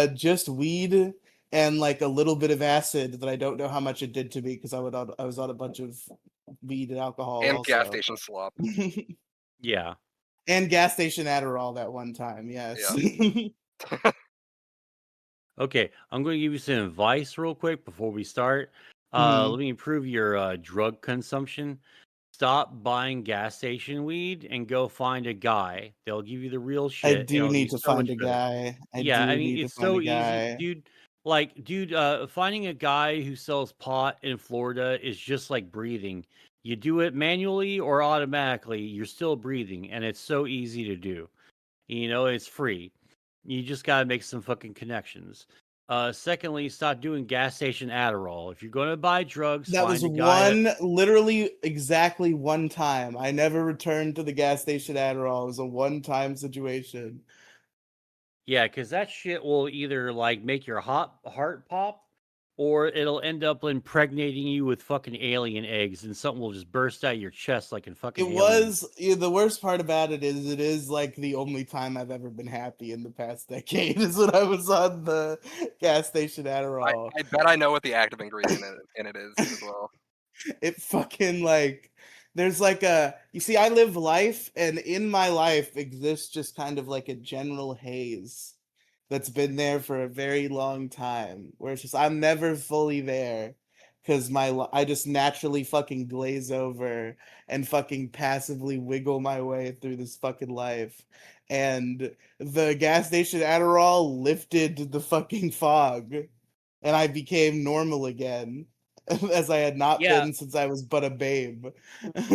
do. Just weed and like a little bit of acid that I don't know how much it did to me because I was on a bunch of weed and alcohol And gas also. station slop. Yeah. And gas station Adderall that one time, yes. Okay. I'm going to give you some advice real quick before we start. Mhm. Let me improve your drug consumption. Stop buying gas station weed and go find a guy. They'll give you the real I shit. do It'll be need to so find much a better. guy. I Yeah, I do mean, need to it's find a so easy, guy. dude. Finding a guy who sells pot in Florida is just like breathing. You do it manually or automatically, you're still breathing, and it's so easy to do. It's free. You just gotta make some fucking connections. Secondly, stop doing gas station Adderall. If you're gonna buy drugs, That was find a guy. literally exactly one time. I never returned to the gas station Adderall. It was a one-time situation. Yeah, because that shit will either like make your heart pop, or it'll end up impregnating you with fucking alien eggs, and something will just burst out your chest like in fucking It Alien. was the worst part about it is like the only time I've ever been happy in the past decade is when I was on the gas station Adderall. I bet I know what the active ingredient in it is as well. It fucking like there's like you see, I live life, and in my life exists just kind of like a general haze that's been there for a very long time where it's just I'm never fully there because I just naturally fucking glaze over and fucking passively wiggle my way through this fucking life, and the gas station Adderall lifted the fucking fog and I became normal again, as I had not Yeah, been since I was but a babe, but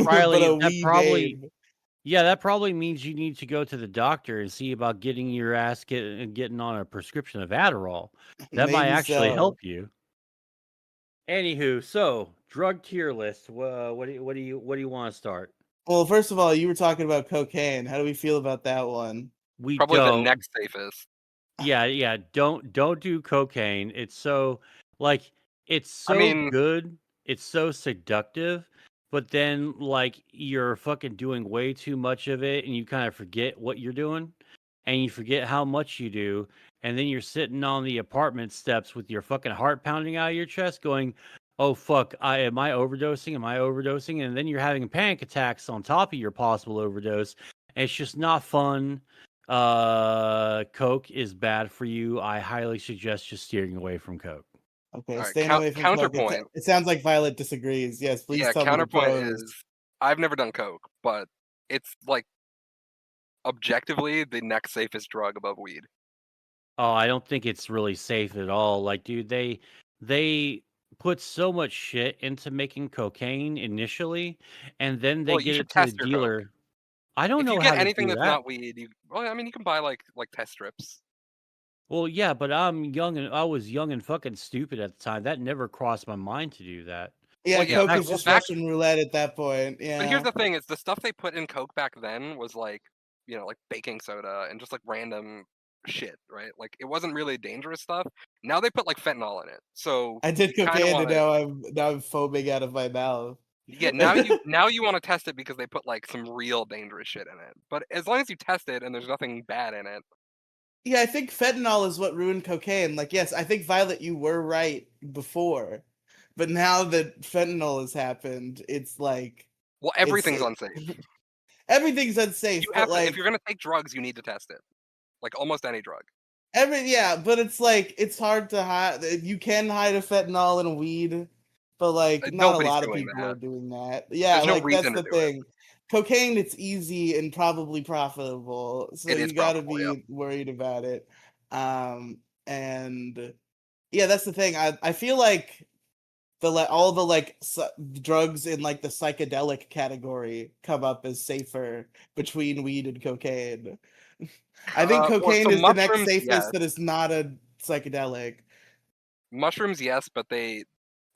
Riley, a wee babe. that probably means you need to go to the doctor and see about getting your ass getting on a prescription of Adderall. That might Maybe actually so. help you. Anywho, so drug tier list. What do you want to start? Well, first of all, you were talking about cocaine. How do we feel about that one? We Probably the don't. next safest. Yeah. Don't do cocaine. It's I so mean, good. It's so seductive, but then like you're fucking doing way too much of it, and you kind of forget what you're doing, and you forget how much you do, and then you're sitting on the apartment steps with your fucking heart pounding out of your chest, going, "Oh fuck, am I overdosing? Am I overdosing?" And then you're having panic attacks on top of your possible overdose, and it's just not fun. Coke is bad for you. I highly suggest just steering away from Coke. Okay, All right, staying away from Coke. counterpoint. It sounds like Violet disagrees. Yes, please Yeah, tell me the counterpoint pros. is I've never done coke, but it's like objectively the next safest drug above weed. Oh, I don't think it's really safe at all. Like, dude, they put so much shit into making cocaine initially, and then they Well, you get should it to the test your coke. dealer. I don't If you know get how to anything do that's that. not weed, I mean, you can buy like test strips. Well, yeah, but I was young and fucking stupid at the time. That never crossed my mind to do that. Yeah, Well, yeah, Coke Back is well just back. Russian roulette at that point. But here's Yeah. the thing: is the stuff they put in coke back then was like, like baking soda and just like random shit, right? Like it wasn't really dangerous stuff. Now they put like fentanyl in it, so I did you kind of cocaine want and to. now I'm foaming out of my mouth. Yeah, now you want to test it because they put like some real dangerous shit in it. But as long as you test it and there's nothing bad in it, Yeah, I think fentanyl is what ruined cocaine. Like, yes, I think Violet, you were right before, but now that fentanyl has happened, it's like well, it's everything's unsafe. everything's unsafe. You But have to if like you're gonna take drugs, you need to test it. Like almost any drug. but it's like it's hard to hide. You can hide a fentanyl in a weed, but like not a Nobody's lot of doing people are that. doing that. Yeah, There's no like that's reason to the do it. thing. Cocaine, it's easy and probably profitable, so It is you got to profitable, yeah. be worried about it. And yeah, that's the thing. I feel like all the like drugs in like the psychedelic category come up as safer between weed and cocaine. I think Well, cocaine so is the next mushrooms, yes. safest that is not a psychedelic. Mushrooms, yes, but they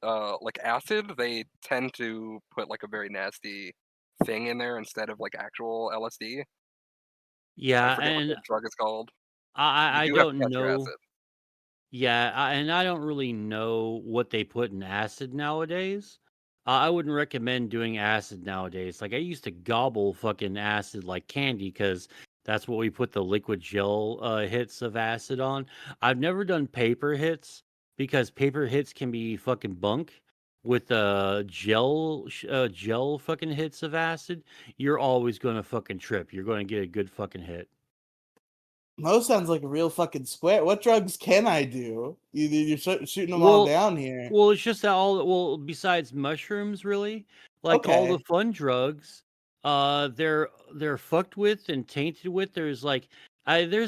like acid, they tend to put like a very nasty thing in there instead of like actual LSD. I Yeah, forget what and the drug is called. You I do have to don't test your know. acid. Yeah, and I don't really know what they put in acid nowadays. I wouldn't recommend doing acid nowadays. Like I used to gobble fucking acid like candy because that's what we put the liquid gel hits of acid on. I've never done paper hits because paper hits can be fucking bunk. With gel fucking hits of acid, you're always gonna fucking trip. You're gonna get a good fucking hit. Mo sounds like a real fucking square. What drugs can I do? You're shooting them all Well, down here. well, it's just that besides mushrooms, really, like all the Okay. fun drugs, they're fucked with and tainted with. There's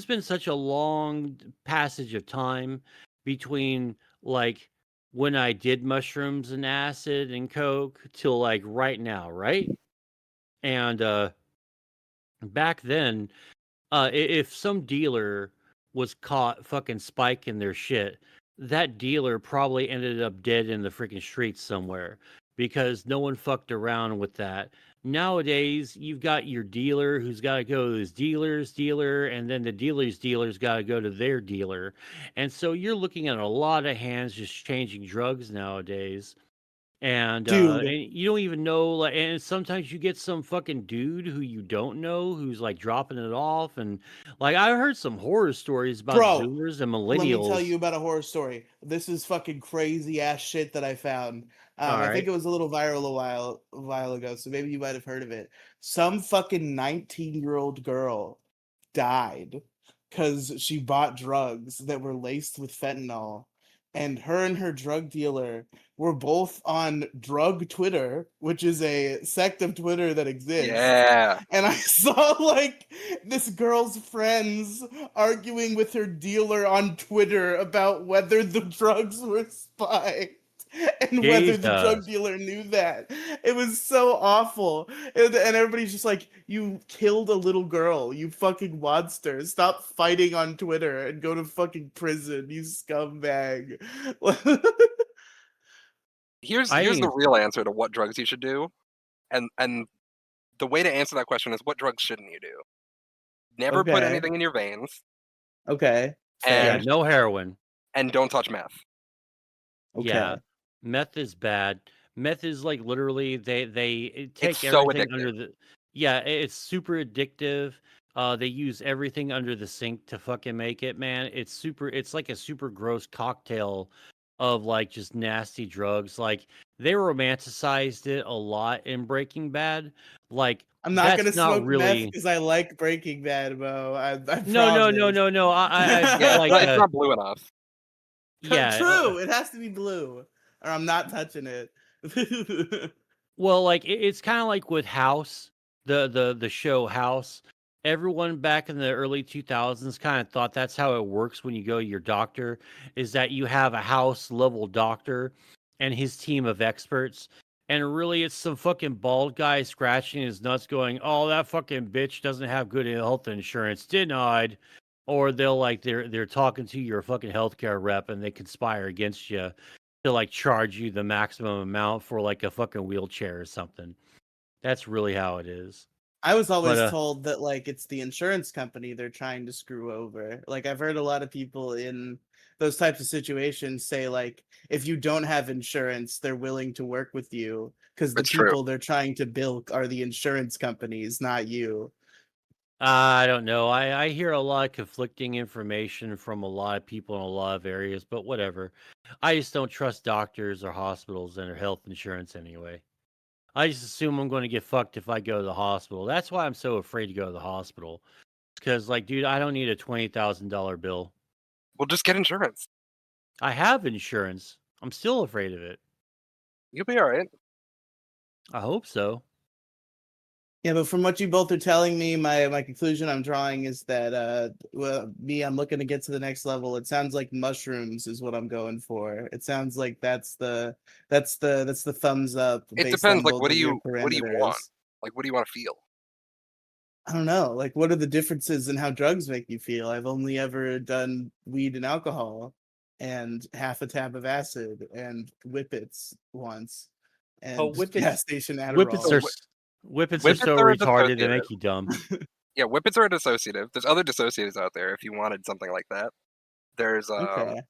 been such a long passage of time between like when I did mushrooms and acid and coke till like right now, right? And back then, if some dealer was caught fucking spiking their shit, that dealer probably ended up dead in the freaking streets somewhere because no one fucked around with that. Nowadays, you've got your dealer who's got to go to his dealer's dealer, and then the dealer's got to go to their dealer. And so you're looking at a lot of hands just changing drugs nowadays. Dude, And you don't even know, like, and sometimes you get some fucking dude who you don't know who's like dropping it off, and like I heard some horror stories about bro, Zoomers and let me tell millennials. you about a horror story. This is fucking crazy ass shit that I found. All I think right, it was a little viral a while ago, so maybe you might have heard of it. Some fucking 19-year-old girl died because she bought drugs that were laced with fentanyl. And her and her drug dealer were both on drug Twitter, which is a sect of Twitter that exists. Yeah. And I saw like this girl's friends arguing with her dealer on Twitter about whether the drugs were spiked and whether the drug Jesus, dealer knew that. It was so awful. And everybody's just like, you killed a little girl, you fucking monster. Stop fighting on Twitter and go to fucking prison, you scumbag. Here's I here's think the it's real answer to what drugs you should do, and the way to answer that question is what drugs shouldn't you do? Never put Okay. anything in your veins, Okay. yeah, Fair. and no heroin. don't touch meth. Yeah, Okay. meth is bad. Meth is like literally they It's take so everything addictive. under the yeah, it's super addictive. They use everything under the sink to fucking make it, man. It's like a super gross cocktail of like just nasty drugs. Like they romanticized it a lot in Breaking Bad. Like I'm not that's gonna not smoke meth really. because I like Breaking Bad, Mo. I No, no, no, promise. no, no. Yeah, Like it's not blue enough. yeah. True. It has to be blue, or I'm not touching it. Well, like it's kind of like with House, the show House. Everyone back in the early 2000s kind of thought that's how it works when you go to your doctor, is that you have a house level doctor and his team of experts. And really, it's some fucking bald guy scratching his nuts, going, "Oh, that fucking bitch doesn't have good health insurance, denied." Or they're talking to your fucking healthcare rep and they conspire against you to like charge you the maximum amount for like a fucking wheelchair or something. That's really how it is. I was But always told that like it's the insurance company they're trying to screw over. Like I've heard a lot of people in those types of situations say like if you don't have insurance, they're willing to work with you because the It's true. people they're trying to bilk are the insurance companies, not you. I don't know. I hear a lot of conflicting information from a lot of people in a lot of areas, but whatever. I just don't trust doctors or hospitals and their health insurance anyway. I just assume I'm going to get fucked if I go to the hospital. That's why I'm so afraid to go to the hospital. Because, like, dude, I don't need a $20,000 bill. Well, just get insurance. I have insurance. I'm still afraid of it. You'll be all right. I hope so. Yeah, but from what you both are telling me, my conclusion I'm drawing is that I'm looking to get to the next level. It sounds like mushrooms is what I'm going for. It sounds like that's the thumbs up It based depends. on Like, both of your what do you want? parameters. Like, what do you want to feel? I don't know. Like, what are the differences in how drugs make you feel? I've only ever done weed and alcohol, and half a tab of acid, and whippets once, Oh, and gas whippets! station Whippets So, are Adderall. whippets are whippets so are a retarded they dissociative. make you dumb. Yeah, whippets are a dissociative. There's other dissociatives out there if you wanted something like that. There's Okay.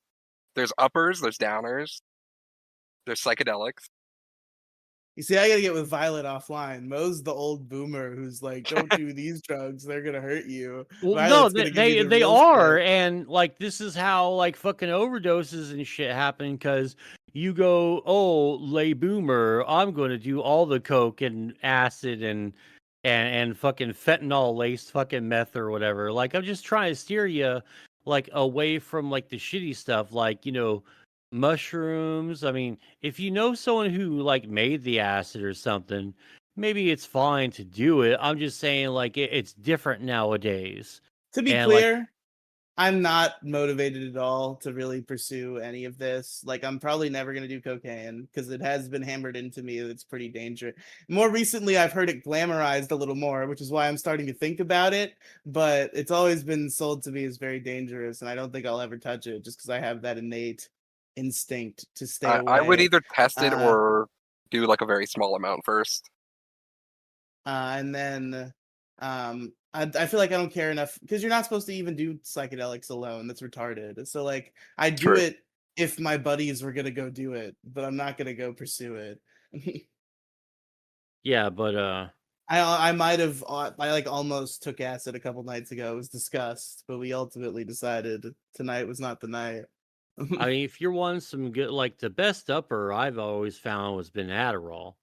there's uppers, there's downers, there's psychedelics. You see, I gotta get with Violet offline. Mo's the old boomer who's like, "Don't do these drugs; they're gonna hurt you." Well, no, Violet's they gonna give you they, the they real are, shit. and like this is how like fucking overdoses and shit happen because you go, oh, lay boomer, I'm going to do all the coke and acid and fucking fentanyl laced fucking meth or whatever. Like I'm just trying to steer you like away from like the shitty stuff, like mushrooms. I mean, if you know someone who like made the acid or something, maybe it's fine to do it. I'm just saying, like, it's different nowadays. To be And like, clear, I'm not motivated at all to really pursue any of this. Like, I'm probably never gonna do cocaine because it has been hammered into me that it's pretty dangerous. More recently, I've heard it glamorized a little more, which is why I'm starting to think about it. But it's always been sold to me as very dangerous, and I don't think I'll ever touch it just because I have that innate instinct to stay I would away. either test it Uh, or do like a very small amount first. and then I feel like I don't care enough because you're not supposed to even do psychedelics alone. That's retarded. So like I do True. it if my buddies were gonna go do it, but I'm not gonna go pursue it. yeah, but I might have I like almost took acid a couple nights ago. It was discussed, but we ultimately decided tonight was not the night. I mean, if you're wanting some good, like the best upper I've always found was been Adderall.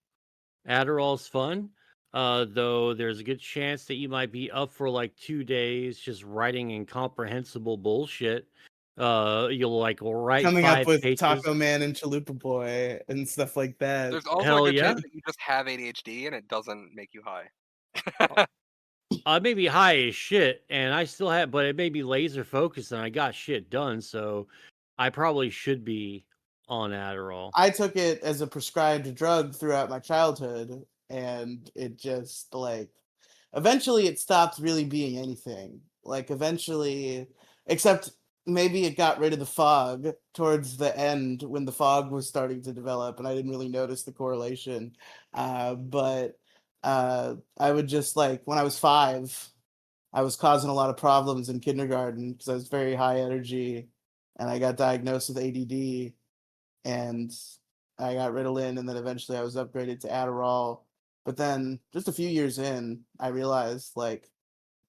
Adderall's fun, though there's a good chance that you might be up for like 2 days just writing incomprehensible bullshit. You'll like write Coming up 5 with pages. Taco Man and Chalupa Boy and stuff like that. There's also a Hell good yeah. chance that you just have ADHD and it doesn't make you high. I may be high as shit, and I still have, but it made me laser focused, and I got shit done. So I probably should be on Adderall. I took it as a prescribed drug throughout my childhood, and it just like eventually it stopped really being anything. Like eventually, except maybe it got rid of the fog towards the end when the fog was starting to develop, and I didn't really notice the correlation. But I would just like when I was 5, I was causing a lot of problems in kindergarten because I was very high energy, and I got diagnosed with ADD and I got Ritalin, and then eventually I was upgraded to Adderall. But then, just a few years in, I realized like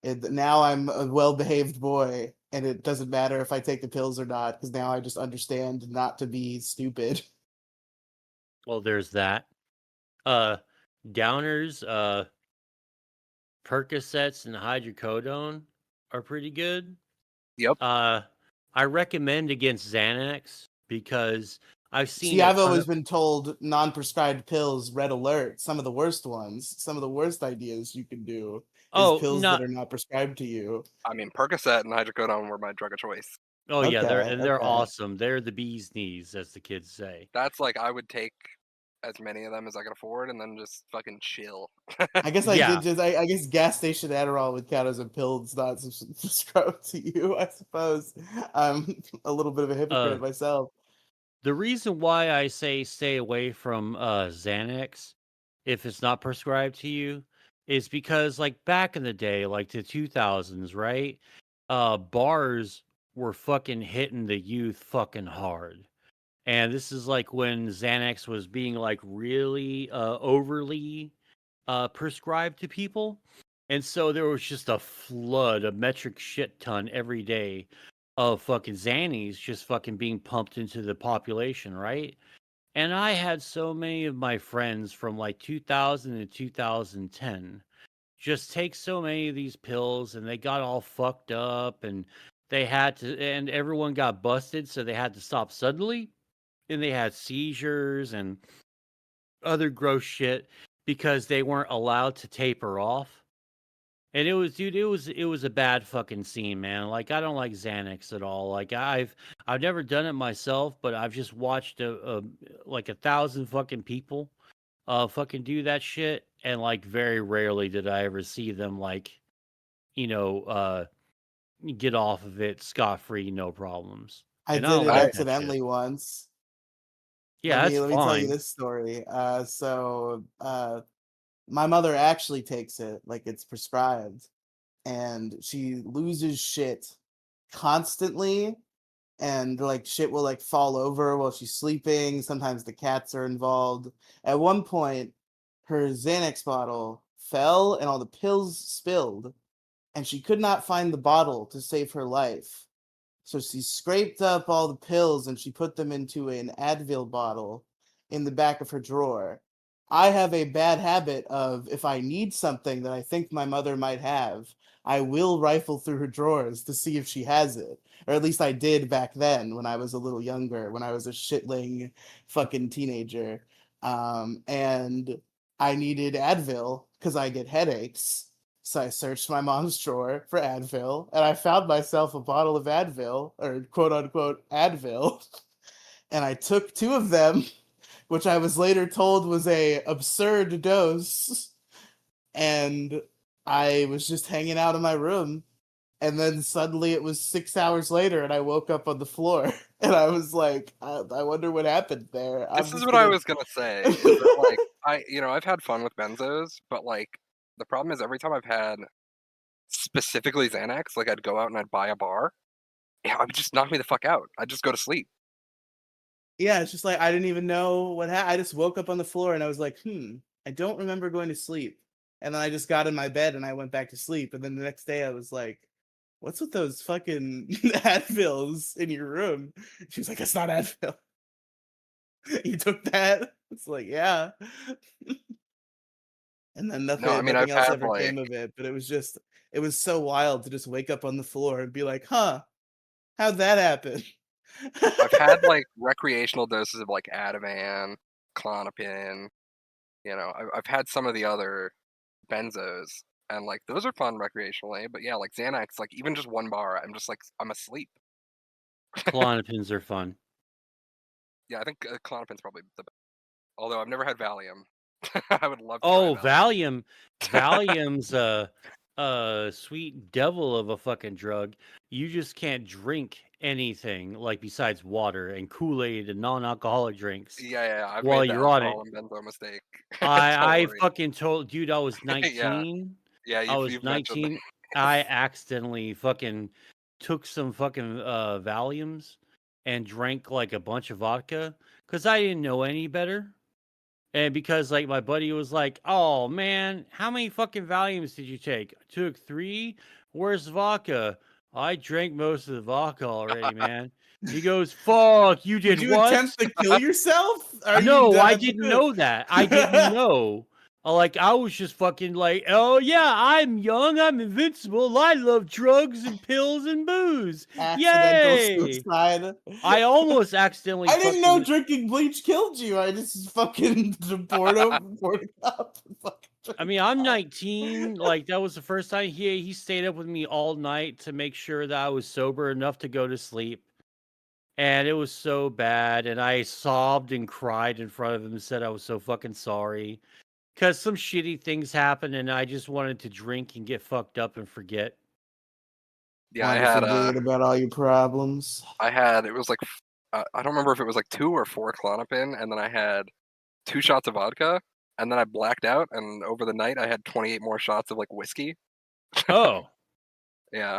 now I'm a well-behaved boy, and it doesn't matter if I take the pills or not because now I just understand not to be stupid. Well, there's that. Downers, Percocets and hydrocodone are pretty good. Yep. I recommend against Xanax because I've seen See, a I've ton always of. been told non-prescribed pills, red alert, some of the worst ones, some of the worst ideas you can do is Oh, pills that not. are not prescribed to you. I mean, Percocet and hydrocodone were my drug of choice. Oh yeah, Okay, they're okay. awesome. They're the bee's knees, as the kids say. That's like I would take as many of them as I could afford and then just fucking chill. I guess I Yeah. did just. I guess gas station Adderall would count as a pill that's not prescribed to you. I suppose I'm a little bit of a Uh, hypocrite myself. the reason why I say stay away from Xanax if it's not prescribed to you is because like back in the day, like the 2000s, right? Bars were fucking hitting the youth fucking hard. And this is like when Xanax was being like really overly prescribed to people. And so there was just a flood, a metric shit ton every day of fucking Xannies just fucking being pumped into the population, right? And I had so many of my friends from like 2000 to 2010 just take so many of these pills and they got all fucked up and they had to, and everyone got busted. So they had to stop suddenly and they had seizures and other gross shit because they weren't allowed to taper off. And it was, dude, it was a bad fucking scene, man. Like I don't like Xanax at all. Like I've never done it myself, but I've just watched like 1,000 fucking people fucking do that shit, and like very rarely did I ever see them like you know get off of it scot free, no problems. I And I did don't it like that shit. accidentally once. Yeah, that's Let me tell you fine. this story. My mother actually takes it like it's prescribed, and she loses shit constantly, and like shit will like fall over while she's sleeping. Sometimes the cats are involved. At one point, her Xanax bottle fell and all the pills spilled, and she could not find the bottle to save her life. So she scraped up all the pills and she put them into an Advil bottle in the back of her drawer. I have a bad habit of if I need something that I think my mother might have, I will rifle through her drawers to see if she has it. Or at least I did back then when I was a little younger, when I was a shitling fucking teenager. And I needed Advil because I get headaches. So I searched my mom's drawer for Advil, and I found myself a bottle of Advil, or quote unquote Advil, and I took two of them, which I was later told was a absurd dose, and I was just hanging out in my room, and then suddenly it was 6 hours later, and I woke up on the floor, and I was like, I wonder what happened there. I'm This is just what I gonna. was gonna say, is that like I've had fun with benzos, but like the problem is every time I've had specifically Xanax, like I'd go out and I'd buy a bar, yeah, it would just knock me the fuck out. I'd just go to sleep. Yeah, it's just like I didn't even know what happened. I just woke up on the floor and I was like, I don't remember going to sleep. And then I just got in my bed and I went back to sleep. And then the next day I was like, what's with those fucking Advils in your room? She was like, it's not Advil. You took that? It's like, yeah. And then No, I mean nothing I've else had ever like came of it. But it was so wild to just wake up on the floor and be like, huh, how'd that happen? I've had like recreational doses of like Ativan, Klonopin, I've had some of the other benzos, and like those are fun recreationally, but yeah, like Xanax, like even just one bar, I'm just like I'm asleep. Klonopins are fun. Yeah, I think Klonopin's probably the best. Although I've never had Valium. I would love to try Oh, Valium. Valium. Valium's a sweet devil of a fucking drug. You just can't drink anything like besides water and Kool-Aid and non-alcoholic drinks Yeah, I've while made the you're on it. alcohol and benzo mistake. Don't I worry. fucking told dude I was Yeah, 19. yeah, I was you've mentioned 19. I accidentally fucking took some fucking Valiums and drank like a bunch of vodka cuz I didn't know any better. And because like my buddy was like, "Oh man, how many fucking Valiums did you take?" I took 3. Where's vodka? I drank most of the vodka already, man. He goes, fuck, you Did did you what? attempt to kill yourself? Are you No, I done? didn't know that. I didn't know. Like, I was just fucking like, oh yeah, I'm young, I'm invincible, I love drugs and pills and booze. Accidental Yay! suicide. I almost accidentally I didn't know fucking. drinking bleach killed you. I just fucking poured up. I mean, I'm 19. Like, that was the first time he stayed up with me all night to make sure that I was sober enough to go to sleep. And it was so bad. And I sobbed and cried in front of him and said I was so fucking sorry. Because some shitty things happened and I just wanted to drink and get fucked up and forget. Yeah, Want to forget about all your problems. it was like I don't remember if it was like 2 or 4 Klonopin, and then I had 2 shots of vodka, and then I blacked out, and over the night I had 28 more shots of like whiskey. Oh. Yeah.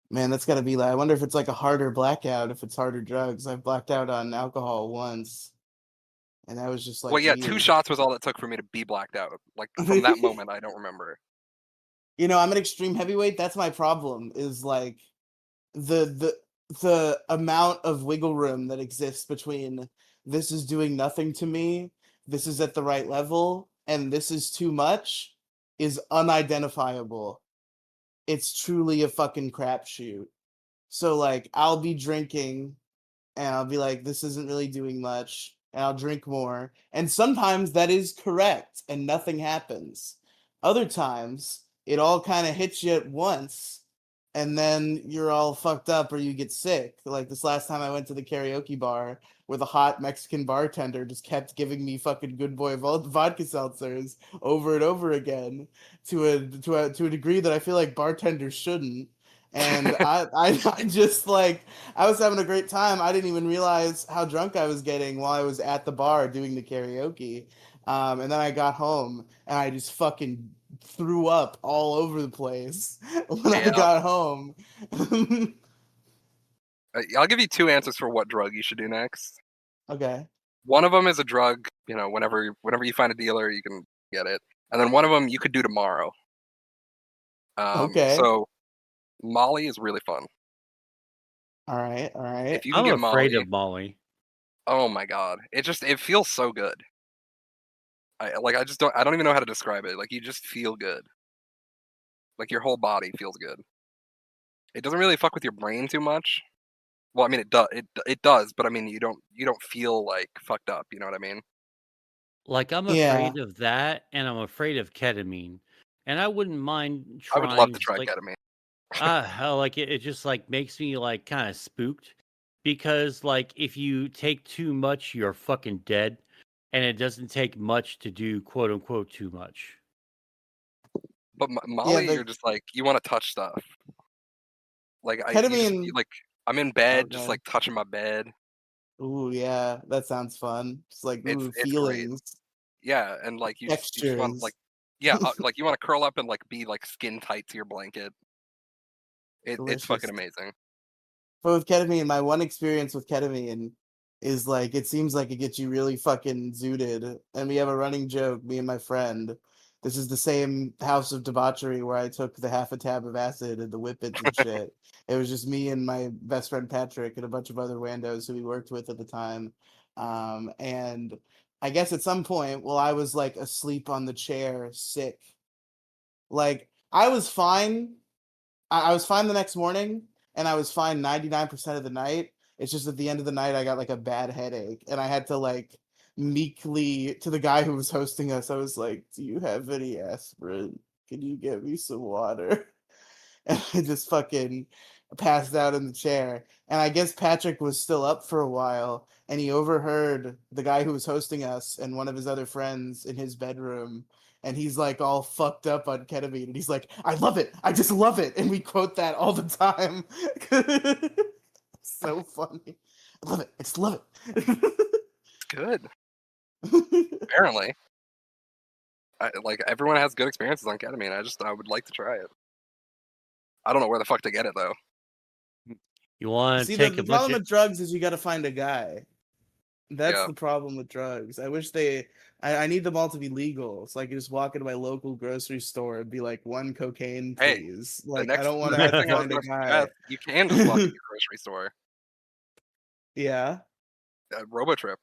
Man, that's gotta be like. I wonder if it's like a harder blackout, if it's harder drugs. I've blacked out on alcohol once, and that was just like Well, yeah, 2 weird. shots was all it took for me to be blacked out. Like from that moment, I don't remember. You know, I'm an extreme heavyweight. That's my problem. Is like the the amount of wiggle room that exists between this is doing nothing to me, this is at the right level, and this is too much is unidentifiable. It's truly a fucking crapshoot. So like I'll be drinking and I'll be like, this isn't really doing much, and I'll drink more. And sometimes that is correct and nothing happens. Other times it all kind of hits you at once and then you're all fucked up or you get sick. Like this last time I went to the karaoke bar where the hot Mexican bartender just kept giving me fucking good boy vodka seltzers over and over again to a degree that I feel like bartenders shouldn't. And I just like I was having a great time. I didn't even realize how drunk I was getting while I was at the bar doing the karaoke. And then I got home and I just fucking threw up all over the place when I Yeah. got home. I'll give you 2 answers for what drug you should do next. Okay. One of them is a drug, you know, whenever you find a dealer, you can get it. And then one of them you could do tomorrow. Okay. So Molly is really fun. All right. All right. If you can I'm get afraid Molly, of Molly. oh my god, it feels so good. I don't even know how to describe it. Like you just feel good. Like your whole body feels good. It doesn't really fuck with your brain too much. Well, I mean it does, but I mean you don't feel like fucked up. You know what I mean? Like, I'm Yeah. afraid of that, and I'm afraid of ketamine. And I wouldn't mind I would love trying to just try like ketamine. hell, like it just like makes me like kind of spooked because like if you take too much, you're fucking dead, and it doesn't take much to do quote unquote too much. But Yeah. Molly, The you're just like you want to touch stuff. Like ketamine. like I'm in Oh, bed, just God. like touching my bed. Ooh, yeah. That sounds fun. Just like ooh, It's great. feelings, Yeah, and like you just want like textures. yeah, like you want to curl up and like be like skin tight to your blanket. It's fucking Delicious. amazing. But with ketamine, my one experience with ketamine is like it seems like it gets you really fucking zooted. And we have a running joke, me and my friend. This is the same house of debauchery where I took the half a tab of acid and the whippets and shit. It was just me and my best friend Patrick and a bunch of other randos who we worked with at the time. And I guess at some point, while I was like asleep on the chair, sick, like I was fine. I was fine the next morning, and I was fine 99% of the night. It's just at the end of the night, I got like a bad headache, and I had to like meekly to the guy who was hosting us. I was like, "Do you have any aspirin? Can you get me some water?" And I just fucking passed out in the chair. And I guess Patrick was still up for a while, and he overheard the guy who was hosting us and one of his other friends in his bedroom. And he's like all fucked up on ketamine, and he's like, "I love it, I just love it," and we quote that all the time. So funny. I love it. I just love It's good. it. Apparently, like everyone has good experiences on ketamine. I would like to try it. I don't know where the fuck to get it though. You want to See, take the a bunch problem of with drugs is you got to find a guy. That's Yeah. the problem with drugs. I wish I need them all to be legal, so I can just walk into my local grocery store and be like, 1 cocaine, Hey, please. the Like, I next don't want the to have next to thing I was find a gonna guy. suggest, you can just walk into your grocery store. Yeah, Robotrip.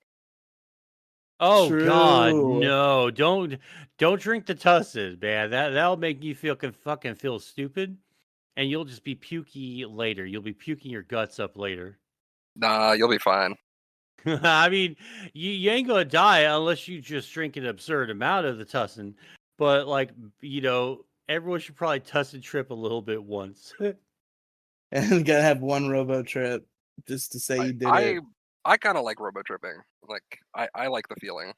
Oh God, true. no! Don't drink the tusses, man. That'll make you fucking feel stupid, and you'll just be pukey later. You'll be puking your guts up later. Nah, you'll be fine. I mean, you ain't gonna die unless you just drink an absurd amount of the tussin. But like, everyone should probably tussin trip a little bit once. And gotta have 1 robo trip just to say I you did I, it. I kind of like robotripping. Like I like the feeling.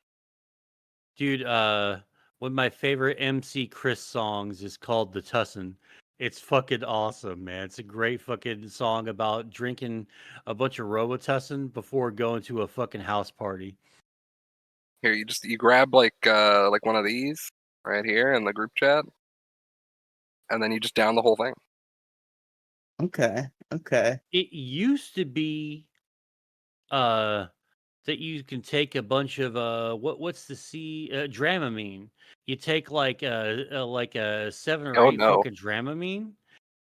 Dude, one of my favorite MC Chris songs is called The Tussin. It's fucking awesome, man. It's a great fucking song about drinking a bunch of Robitussin before going to a fucking house party. Here, you grab like one of these right here in the group chat, and then you just down the whole thing. Okay, okay. It used to be uh that you can take a bunch of what's the Dramamine. You take like a 7 or Oh 8 no, fucking Dramamine,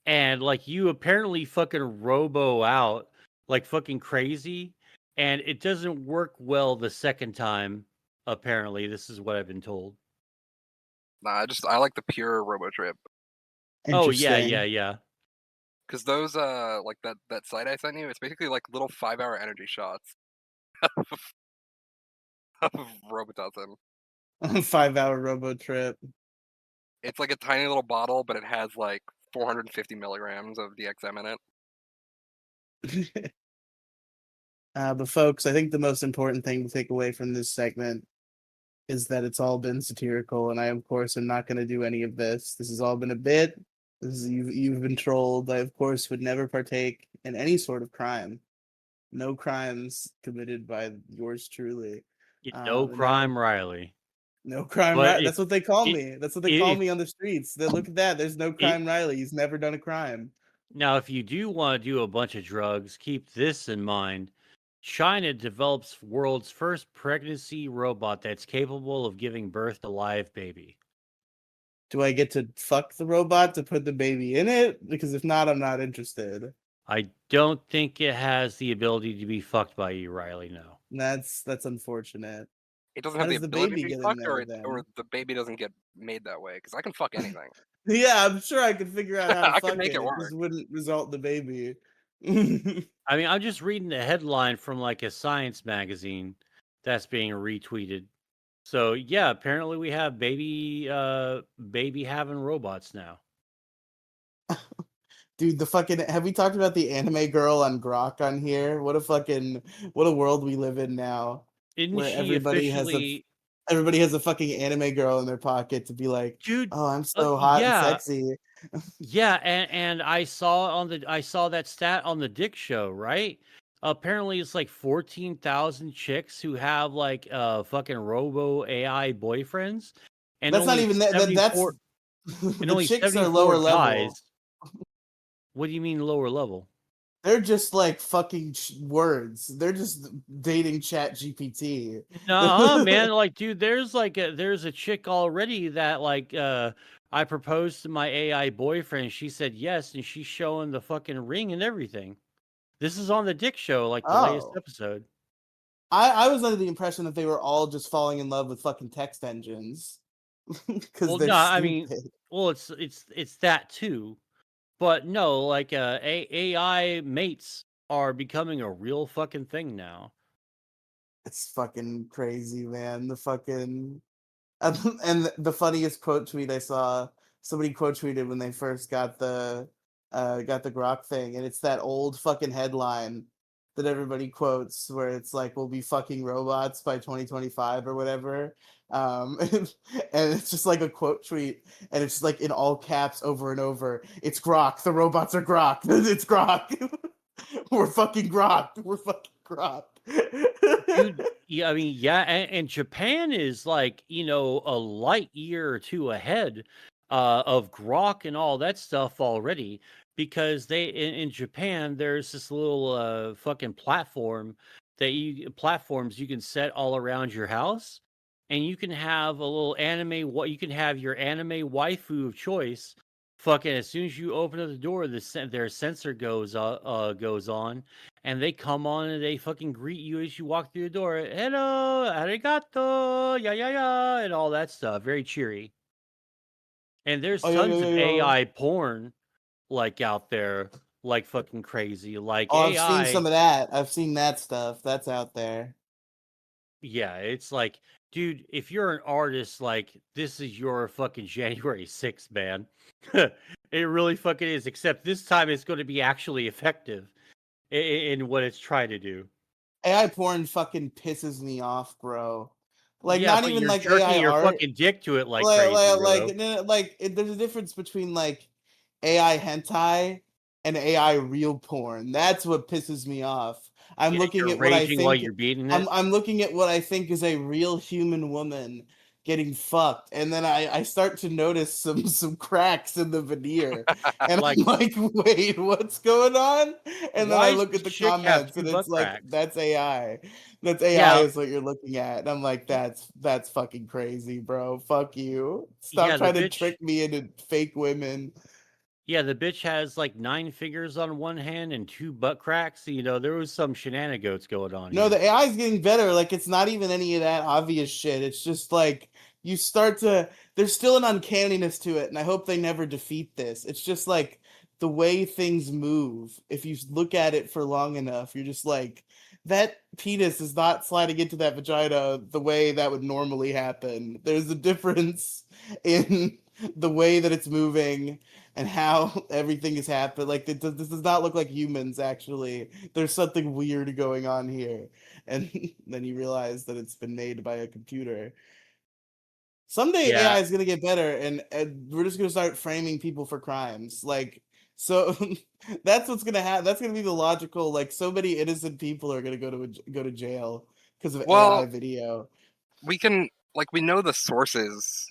and like you apparently fucking robo out like fucking crazy, and it doesn't work well the second time. Apparently, this is what I've been told. nah. I like the pure robotrip Oh yeah, yeah, Interesting. yeah. because those like that site I sent you, it's basically like little 5-hour energy shots of Robitussin. 5-hour robo trip. It's like a tiny little bottle, but it has like 450 milligrams of DXM in it. But folks, I think the most important thing to take away from this segment is that it's all been satirical, and I, of course, am not going to do any of this. This has all been a bit. You've been trolled. I, of course, would never partake in any sort of crime. No crimes committed by yours truly. No And now, crime, Riley. no crime. But That's what they call if me. That's what they call if me on the streets. They look at that. There's no it crime, Riley. He's never done a crime. now, if you do want to do a bunch of drugs, keep this in mind. China develops world's first pregnancy robot that's capable of giving birth to live baby. Do I get to fuck the robot to put the baby in it? Because if not, I'm not interested. I don't think it has the ability to be fucked by you, Riley. No. That's unfortunate. It doesn't How have the does the ability baby to be get in fucked, there or then? the baby doesn't get made that way. Because I can fuck anything. Yeah, I'm sure I could figure out how to I can fuck make it. it It work. just wouldn't result in the baby. I mean, I'm just reading the headline from like a science magazine that's being retweeted. So yeah, apparently we have baby having robots now. Dude, the fucking have we talked about the anime girl on Grok on here? What a world we live in now, Isn't where she officially everybody has a fucking anime girl in their pocket to be like, dude? "Oh, I'm so hot and Yeah, sexy." yeah, and I saw that stat on the Dick Show, right? Apparently, it's like 14,000 chicks who have like fucking robo AI boyfriends, and That's not only even that's 74 and the only chicks are 74 lower level. guys. What do you mean lower level? They're just like fucking words. They're just dating Chat GPT. No, man, like, dude, there's a chick already that like I proposed to my AI boyfriend. She said yes, and she's showing the fucking ring and everything. This is on the Dick Show, like the latest Oh. episode. I was under the impression that they were all just falling in love with fucking text engines because Well, they're no, I mean, stupid. well, it's that too, but no, like AI mates are becoming a real fucking thing now. It's fucking crazy, man. The fucking and the funniest quote tweet I saw, somebody quote tweeted when they first got the Grok thing, and it's that old fucking headline that everybody quotes where it's like we'll be fucking robots by 2025 or whatever. And it's just like a quote tweet, and it's just like in all caps over and over. It's Grok. The robots are Grok. It's Grok. We're fucking Grok. We're fucking Grok. Dude, yeah, I mean, yeah, and Japan is like, a light year or two ahead of Grok and all that stuff already because in Japan there's this little fucking platform platforms you can set all around your house, and you can have a little anime. What you can have your anime waifu of choice. Fucking as soon as you open up the door, their sensor goes on, and they come on and they fucking greet you as you walk through the door. Hello, arigato, ya, and all that stuff. Very cheery. And there's Oh, tons of yo. AI porn like out there, like fucking crazy. Like Oh, I've seen AI, some of that. I've seen that stuff. That's out there. yeah, it's like, dude, if you're an artist, like this is your fucking January 6th, man. It really fucking is. Except this time it's going to be actually effective in what it's trying to do. AI porn fucking pisses me off, bro. Like, Yeah, not but even you're like jerking AI your art. fucking dick to it like crazy, bro. There's a difference between like AI hentai and AI real porn. That's what pisses me off. I'm Yeah, looking you're at what I raging while think you're beating I'm it. I'm looking at what I think is a real human woman getting fucked, and then I start to notice some cracks in the veneer, and Like, I'm like, wait, what's going on? And then why I does look this at the chick have comments, two and it's butt like cracks? that's AI. That's AI Yeah, is what you're looking at. And I'm like, that's fucking crazy, bro. Fuck you. Stop yeah, the trying to bitch. trick me into fake women. Yeah, the bitch has like 9 fingers on one hand and 2 butt cracks. You know, there was some shenanigans going on No, here. the AI is getting better. Like, it's not even any of that obvious shit. It's just like you start to. There's still an uncanniness to it, and I hope they never defeat this. It's just like the way things move. If you look at it for long enough, you're just like, that penis is not sliding into that vagina the way that would normally happen. There's a difference in the way that it's moving and how everything is happening. Like, this does not look like humans, actually. There's something weird going on here. And then you realize that it's been made by a computer. Someday Yeah, AI is gonna get better, and we're just gonna start framing people for crimes. Like, so that's what's gonna happen. That's gonna be the logical. Like, so many innocent people are gonna go to jail because of AI Well, video. we know the sources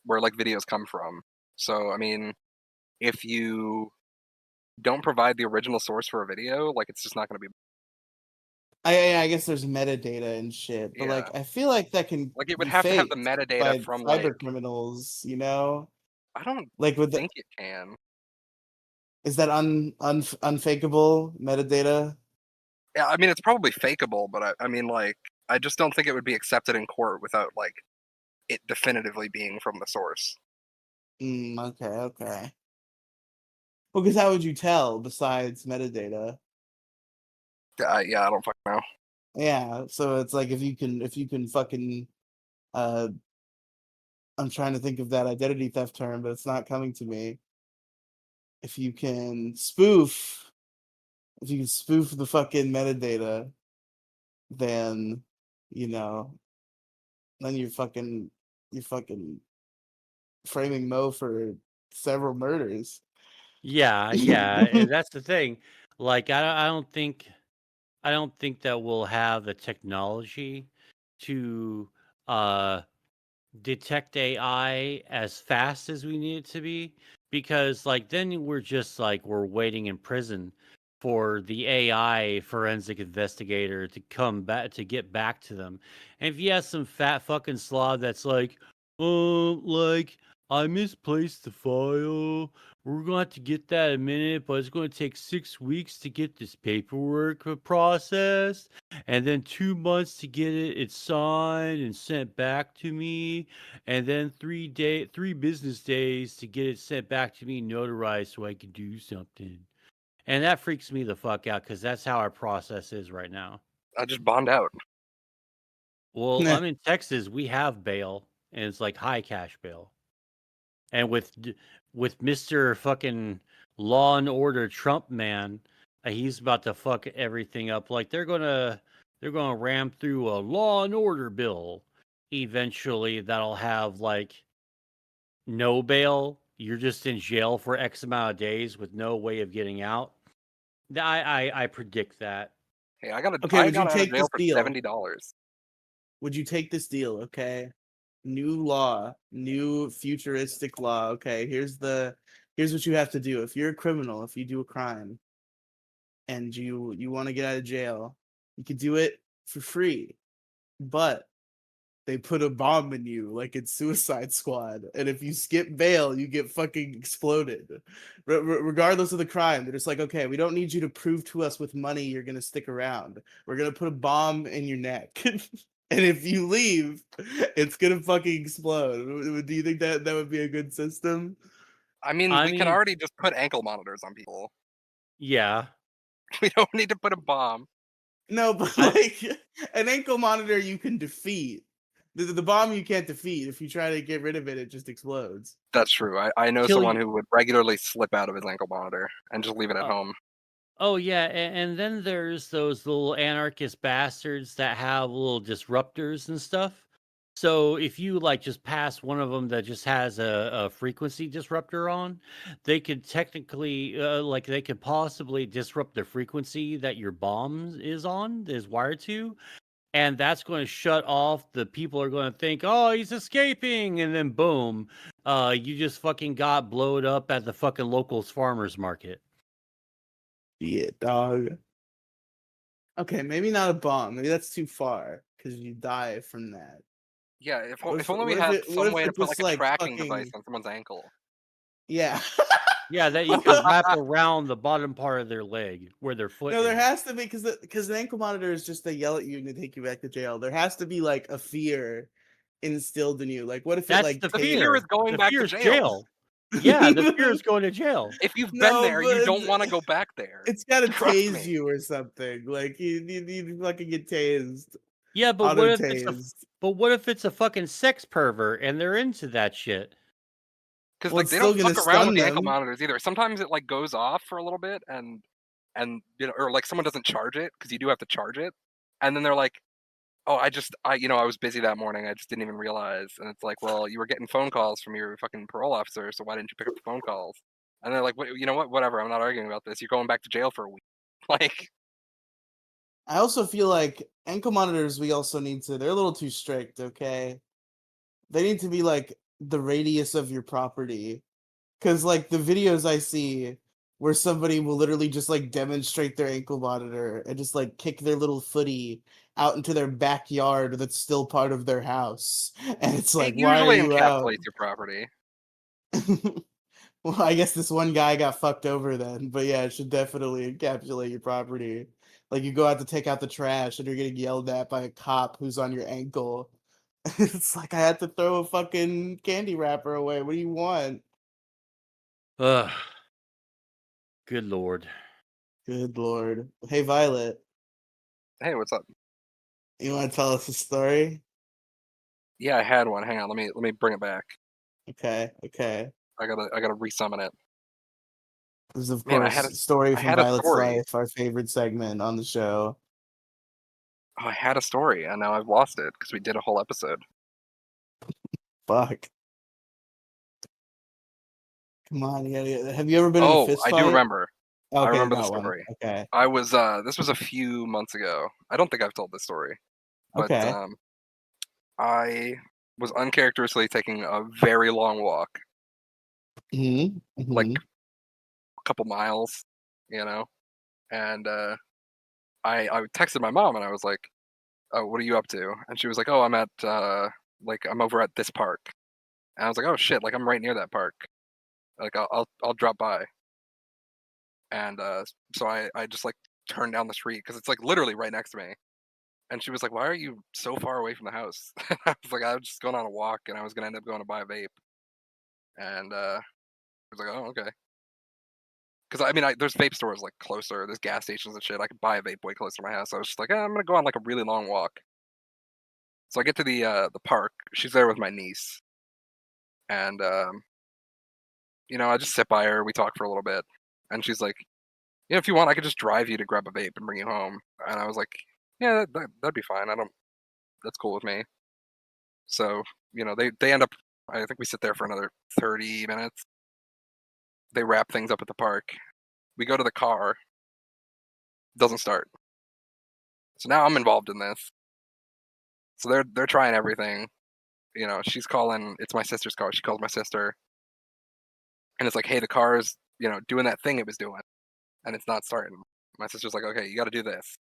where like videos come from. So I mean, if you don't provide the original source for a video, like it's just not going to be. I guess there's metadata and shit, but like Yeah, I feel like that can like it would be have to have the faked metadata by from like. cyber criminals. You know, I don't like with the think it can. is that unfakeable metadata? Yeah, I mean it's probably fakeable, but I mean like I just don't think it would be accepted in court without like it definitively being from the source. Okay. Well, because how would you tell besides metadata? Yeah, I don't fucking know. Yeah, so it's like if you can fucking uh I'm trying to think of that identity theft term, but it's not coming to me. If you can spoof, if you can spoof the fucking metadata, then you know, then you're fucking framing Mo for several murders. yeah, and that's the thing. Like, I don't think that we'll have the technology to uh detect AI as fast as we need it to be, because like then we're just like we're waiting in prison for the AI forensic investigator to come back to get back to them. And if you have some fat fucking slob that's like I misplaced the file. We're going to have to get that in a minute, but it's going to take 6 weeks to get this paperwork processed, and then 2 months to get it signed and sent back to me, and then 3 business days to get it sent back to me notarized so I can do something. And that freaks me the fuck out because that's how our process is right now. I just bond out. Well, I'm in Texas. We have bail, and it's like high cash bail. And with Mr. fucking Law and Order Trump man, he's about to fuck everything up. Like they're gonna ram through a Law and Order bill eventually that'll have like no bail. You're just in jail for X amount of days with no way of getting out. I predict that. Hey, Okay, I would you got out of take jail this for deal? $70. Would you take this deal? Okay. New law, new futuristic law. Okay, here's what you have to do. If you're a criminal, if you do a crime and you want to get out of jail, You could do it for free, but they put a bomb in you like it's Suicide Squad, and if you skip bail, you get fucking exploded. Regardless of the crime, they're just like, okay, we don't need you to prove to us with money you're gonna stick around. We're gonna put a bomb in your neck, and if you leave, it's gonna fucking explode. Do you think that would be a good system? I mean, I we can mean, already just put ankle monitors on people. yeah. We don't need to put a bomb. No, but I like an ankle monitor you can defeat. The bomb you can't defeat. If you try to get rid of it, it just explodes. That's true. I know kill someone you. who would regularly slip out of his ankle monitor and just leave it at Uh, home. oh yeah, and then there's those little anarchist bastards that have little disruptors and stuff. So if you like just pass one of them that just has a frequency disruptor on, they could technically like they could possibly disrupt the frequency that your bomb is wired to, and that's going to shut off the people are going to think, oh, he's escaping, and then boom, you just fucking got blowed up at the fucking locals farmers market. Yeah, dog. Okay, maybe not a bomb. Maybe that's too far because you die from that. Yeah, What if if only we what if had it what some if way to it put like just a like tracking device fucking on someone's ankle. yeah. Yeah, that you can wrap around the bottom part of their leg where their foot No, there is. has to be because the ankle monitor is just they yell at you and they take you back to jail. There has to be like a fear instilled in you. Like, what if it That's like the The fear is fear. going The back fear to is jail. jail. Yeah, the fear is going to jail. If you've been No, there, you but don't want to go back there. it's gotta Trust tase me. you or something. Like you fucking get tased, Yeah, but auto what if tased. it's a fucking sex pervert and they're into that shit? Because Well, like it's they still don't gonna fuck around with stun the ankle them. monitors either. Sometimes it like goes off for a little bit and you know, or like someone doesn't charge it because you do have to charge it, and then they're like, oh, I was busy that morning. I just didn't even realize. And it's like, well, you were getting phone calls from your fucking parole officer, so why didn't you pick up the phone calls? And they're like, what, you know what? Whatever. I'm not arguing about this. You're going back to jail for a week. Like, I also feel like ankle monitors. We also need to. They're a little too strict. Okay, they need to be like the radius of your property. Because like the videos I see where somebody will literally just like demonstrate their ankle monitor and just like kick their little footy out into their backyard that's still part of their house. And it's it like, why are usually you out? encapsulates your property. Well, I guess this one guy got fucked over then, but yeah, it should definitely encapsulate your property. Like you go out to take out the trash and you're getting yelled at by a cop who's on your ankle. It's like I had to throw a fucking candy wrapper away. What do you want? Ugh. Good lord. Good lord. Hey Violet, Hey, what's up? you want to tell us a story? Yeah, I had one. Hang on, let me bring it back. Okay, okay. I gotta resummon it. This is of Man, course story I from had a Violet's story. life, our favorite segment on the show. Oh, I had a story, and now I've lost it because we did a whole episode. Fuck. Come on, have you ever been in a Oh, fist I do fight? remember. I Okay, remember the that one. story. Okay. I was this was a few months ago. I don't think I've told this story, but Okay. I was uncharacteristically taking a very long walk, Mm-hmm. like Mm-hmm. a couple miles, you know, and I texted my mom and I was like, "Oh, what are you up to?" And she was like, "Oh, I'm at like I'm over at this park." And I was like, "Oh shit, like I'm right near that park. Like I'll drop by." And so I just like turned down the street because it's like literally right next to me. And she was like, "Why are you so far away from the house?" I was like, "I was just going on a walk, and I was gonna end up going to buy a vape." And I was like, "Oh, okay." Because I mean, there's vape stores like closer. There's gas stations and shit. I could buy a vape way closer to my house. So I was just like, I'm gonna go on like a really long walk. So I get to the park. She's there with my niece, and you know, I just sit by her. We talk for a little bit, and she's like, "Yeah, if you want, I could just drive you to grab a vape and bring you home." And I was like, "Yeah, that'd be fine. I don't. That's cool with me." So you know, they end up. I think we sit there for another 30 minutes. They wrap things up at the park. We go to the car. Doesn't start. So now I'm involved in this. So they're trying everything. You know, she's calling. It's my sister's car. She calls my sister, and it's like, "Hey, the car is doing that thing it was doing, and it's not starting." My sister's like, "Okay, you got to do this."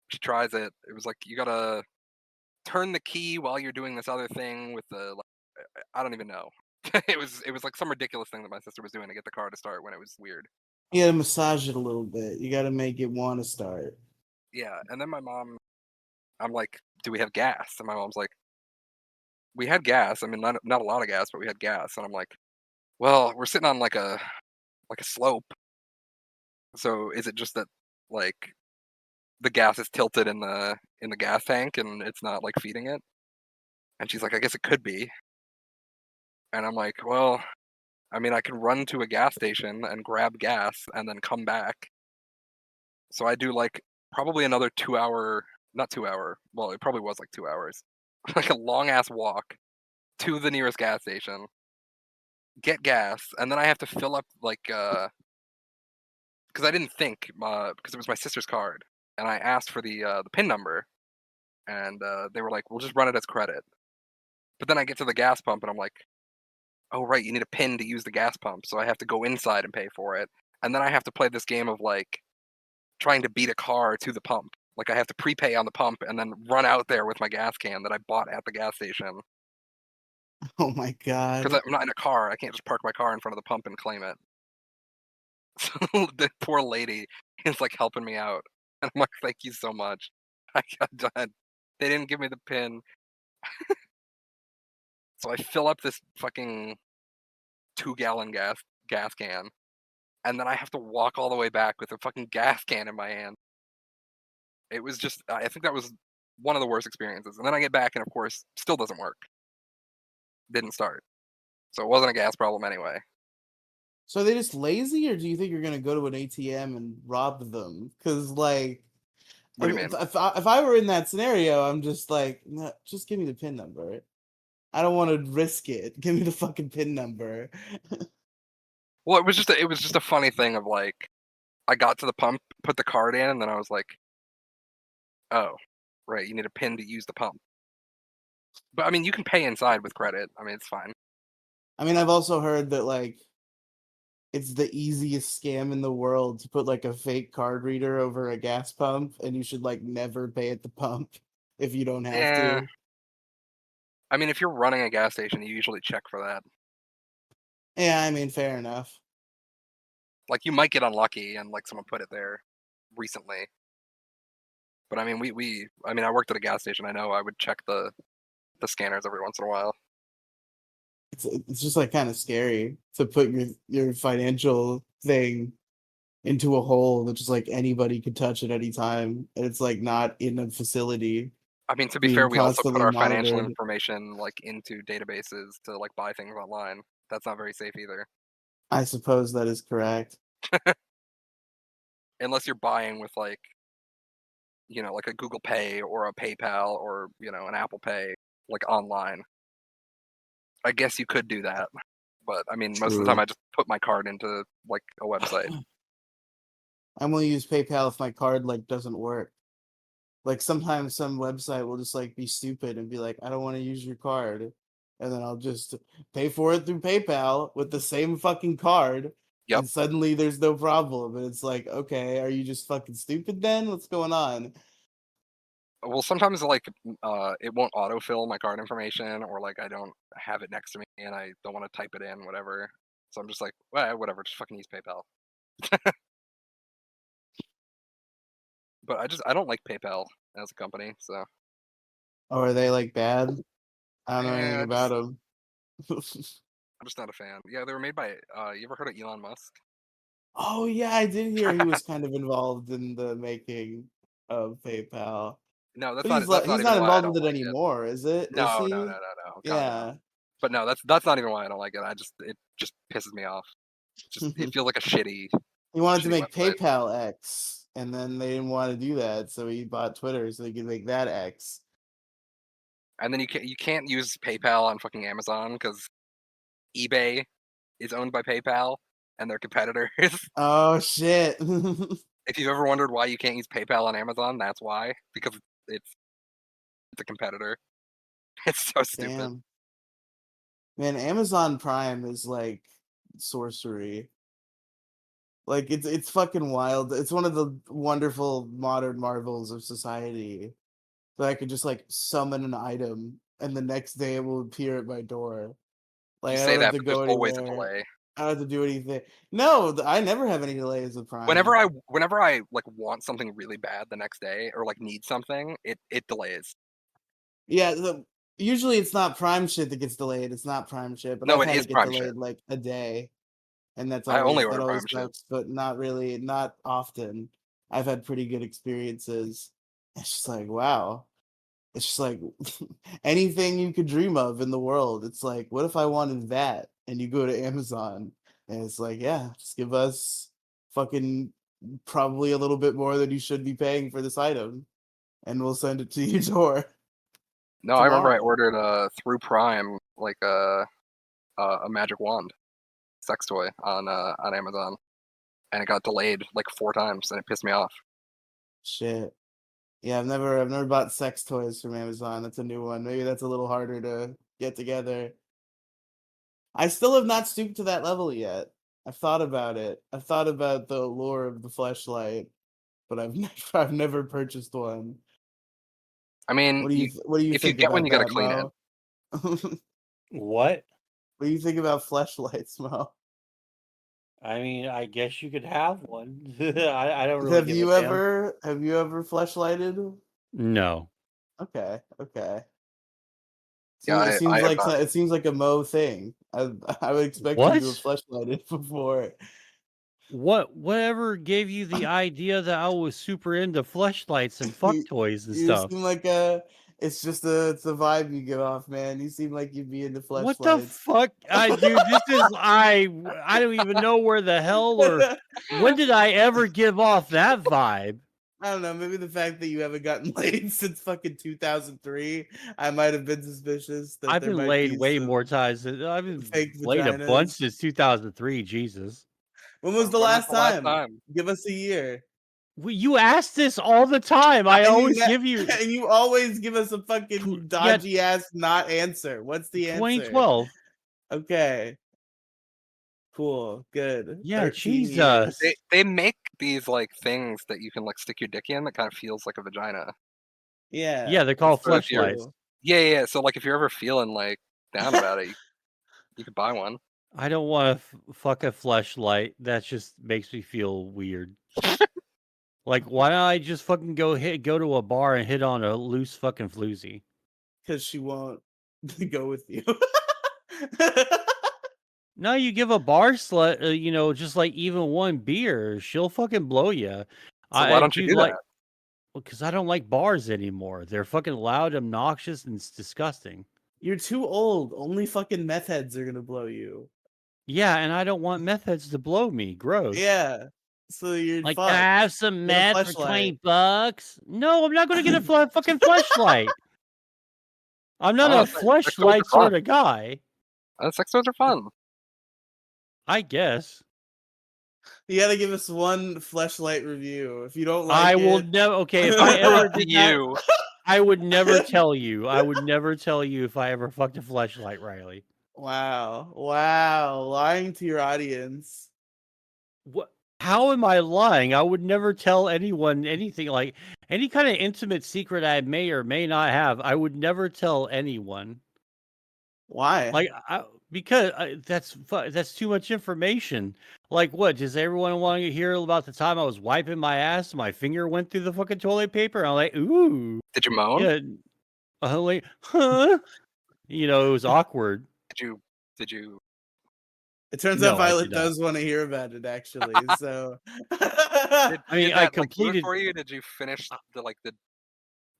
She tries it. It was like you gotta turn the key while you're doing this other thing with the. I don't even know. It was like some ridiculous thing that my sister was doing to get the car to start when it was weird. You gotta massage it a little bit. You gotta make it want to start. Yeah, and then I'm like, "Do we have gas?" And my mom's like, "We had gas. I mean, not a lot of gas, but we had gas." And I'm like, "Well, we're sitting on like a slope. So is it just that like the gas is tilted in the gas tank and it's not like feeding it?" And she's like, "I guess it could be." And I'm like, "Well, I mean, I could run to a gas station and grab gas and then come back." So I do like probably another 2 hour, not 2 hour. Well, it probably was like 2 hours, like a long ass walk to the nearest gas station, get gas, and then I have to fill up like because I didn't think because it was my sister's card, and I asked for the pin number, and they were like, "We'll just run it as credit." But then I get to the gas pump, and I'm like, "Oh right, you need a pin to use the gas pump," so I have to go inside and pay for it, and then I have to play this game of like trying to beat a car to the pump. Like I have to prepay on the pump and then run out there with my gas can that I bought at the gas station Oh my because god. I'm not in a car. I can't just park my car in front of the pump and claim it. So the poor lady is like helping me out, and I'm like, "Thank you so much." I got done. They didn't give me the pin, so I fill up this fucking 2 gallon gas can, and then I have to walk all the way back with a fucking gas can in my hand. It was just, I think that was one of the worst experiences. And then I get back, and of course, still doesn't work. Didn't start. So it wasn't a gas problem anyway. So are they just lazy, or do you think you're gonna go to an ATM and rob them? Because like, What do you mean? if I were in that scenario, I'm just like, "No, just give me the pin number. I don't want to risk it. Give me the fucking pin number." Well, it was just a funny thing of like, I got to the pump, put the card in, and then I was like, "Oh, right, you need a pin to use the pump." But I mean, you can pay inside with credit. I mean, it's fine. I mean, I've also heard that like it's the easiest scam in the world to put like a fake card reader over a gas pump, and you should like never pay at the pump if you don't have Yeah. to. I mean, if you're running a gas station, you usually check for that. Yeah, I mean, fair enough. Like, you might get unlucky and like someone put it there recently. But I mean, I mean, I worked at a gas station. I know I would check the scanners every once in a while. It's just like kind of scary to put your financial thing into a hole that just like anybody could touch at any time, and it's like not in a facility I mean, to be fair, being we also put constantly our financial monitored. information like into databases to like buy things online. That's not very safe either. I suppose that is correct. Unless you're buying with like, like a Google Pay or a PayPal or, an Apple Pay like online. I guess you could do that. But I mean, most of the time True. I just put my card into like a website. I'm gonna use PayPal if my card like doesn't work. Like sometimes some website will just like be stupid and be like, I don't want to use your card. And then I'll just pay for it through PayPal with the same fucking card. Yep. And suddenly there's no problem. And it's like, okay, are you just fucking stupid then? What's going on? Well, sometimes like it won't autofill my card information, or like I don't have it next to me and I don't want to type it in, whatever. So I'm just like, well, whatever, just fucking use PayPal. But I don't like PayPal as a company, so Or are they like bad? I don't know anything yeah, about them. I'm just not a fan. Yeah, they were made by. You ever heard of Elon Musk? Oh yeah, I did hear he was kind of involved in the making of PayPal. No, But that's he's not even not why I involved don't with it like it. anymore, is it? Is No, no, no, he? no, no. God, no. Yeah. But no, that's not even why I don't like it. It just pisses me off. It feels like a He wanted to shitty make website. PayPal X, and then they didn't want to do that, so he bought Twitter so he could make that X. And then you can't use PayPal on fucking Amazon because eBay is owned by PayPal and they're competitors. Oh shit. If you've ever wondered why you can't use PayPal on Amazon, that's why. Because it's it's a competitor. It's so stupid. Damn. Man, Amazon Prime is like sorcery. Like it's fucking wild. It's one of the wonderful modern marvels of society that I could just like summon an item and the next day it will appear at my door. You Like I say don't have that, to but there's go always a anywhere. delay. I don't have to do anything. No, I never have any delays with Prime. Whenever I like want something really bad the next day or like need something, it delays. Yeah, usually it's not Prime shit that gets delayed. It's not Prime shit, but No, I've it had is it get Prime shit. delayed like a day, and I only that order always Prime shit. sucks. But not really, not often. I've had pretty good experiences. It's just like wow. It's just like anything you could dream of in the world. It's like, what if I wanted that? And you go to Amazon, and it's like, yeah, just give us fucking probably a little bit more than you should be paying for this item, and we'll send it to your door. No, I remember I Tomorrow. ordered through Prime like a magic wand sex toy on Amazon, and it got delayed like 4 times, and it pissed me off. Shit. Yeah, I've never bought sex toys from Amazon. That's a new one. Maybe that's a little harder to get together. I still have not stooped to that level yet. I've thought about it. I've thought about the allure of the fleshlight, but I've never purchased one. I mean, What do you if you think get one, about you gotta that, clean it. Mo? What What? do you think about fleshlights, Mo? I mean, I guess you could have one. I don't really give a damn. Have you ever fleshlighted? No. Okay, okay. Yeah, I have not. It seems like a Mo thing. I would expect you to have What? fleshlighted before. Whatever gave you the idea that I was super into fleshlights and fuck You, toys and you stuff? seem like it's a vibe you give off, man. You seem like you'd be into What the fleshlights. fuck? Dude, I don't even know where the hell or when did I ever give off that vibe? I don't know, maybe the fact that you haven't gotten laid since fucking 2003, I might have been suspicious that I've there been might laid be way some more times than I've been fake laid a bunch vaginas. since 2003, Jesus. When was the When was last the last time? time? Give us a year. You ask this all the time. I And you always give you and you always give us a fucking yeah, dodgy ass not answer. What's the answer? 2012. Okay, cool, good. Yeah, 13 years. Jesus. They make these like things that you can like stick your dick in that kind of feels like a vagina. Yeah, Yeah, they're called it's So so if you're fleshlights. cool. yeah. So like if you're ever feeling like down about it, you could buy one. I don't want to fuck a fleshlight. That just makes me feel weird. Like, why don't I just fucking go to a bar and hit on a loose fucking floozy? Because she won't go with you. No, you give a bar slut, just like even one beer, she'll fucking blow you. So why I don't you do do like that? because I don't like bars anymore. They're fucking loud, obnoxious, and it's disgusting. You're too old. Only fucking meth heads are gonna blow you. Yeah, and I don't want meth heads to blow me. Gross. Yeah. So you're Like, can I fucked. have some Get a meth for fleshlight. $20? No, I'm not gonna get a fucking fleshlight. I'm I not don't a know. Sex toys fleshlight are fun. sort of guy. Sex toys are fun. I guess. You gotta give us one fleshlight review. If you don't I like will it, never. Okay, if I ever did that, You. I would never tell you. I would never tell you if I ever fucked a fleshlight, Riley. wow, lying to your audience. What? How am I lying? I would never tell anyone anything like any kind of intimate secret I may or may not have. I would never tell anyone. Why? Like, because that's too much information. Like, what does everyone want to hear about the time I was wiping my ass and my finger went through the fucking toilet paper? I'm like, ooh, Did you moan? yeah, like, huh? It was awkward. Did you? It turns out No, I Violet did not. does want to hear about it actually. So Did I that like do it completed. for you? Did you finish the like the?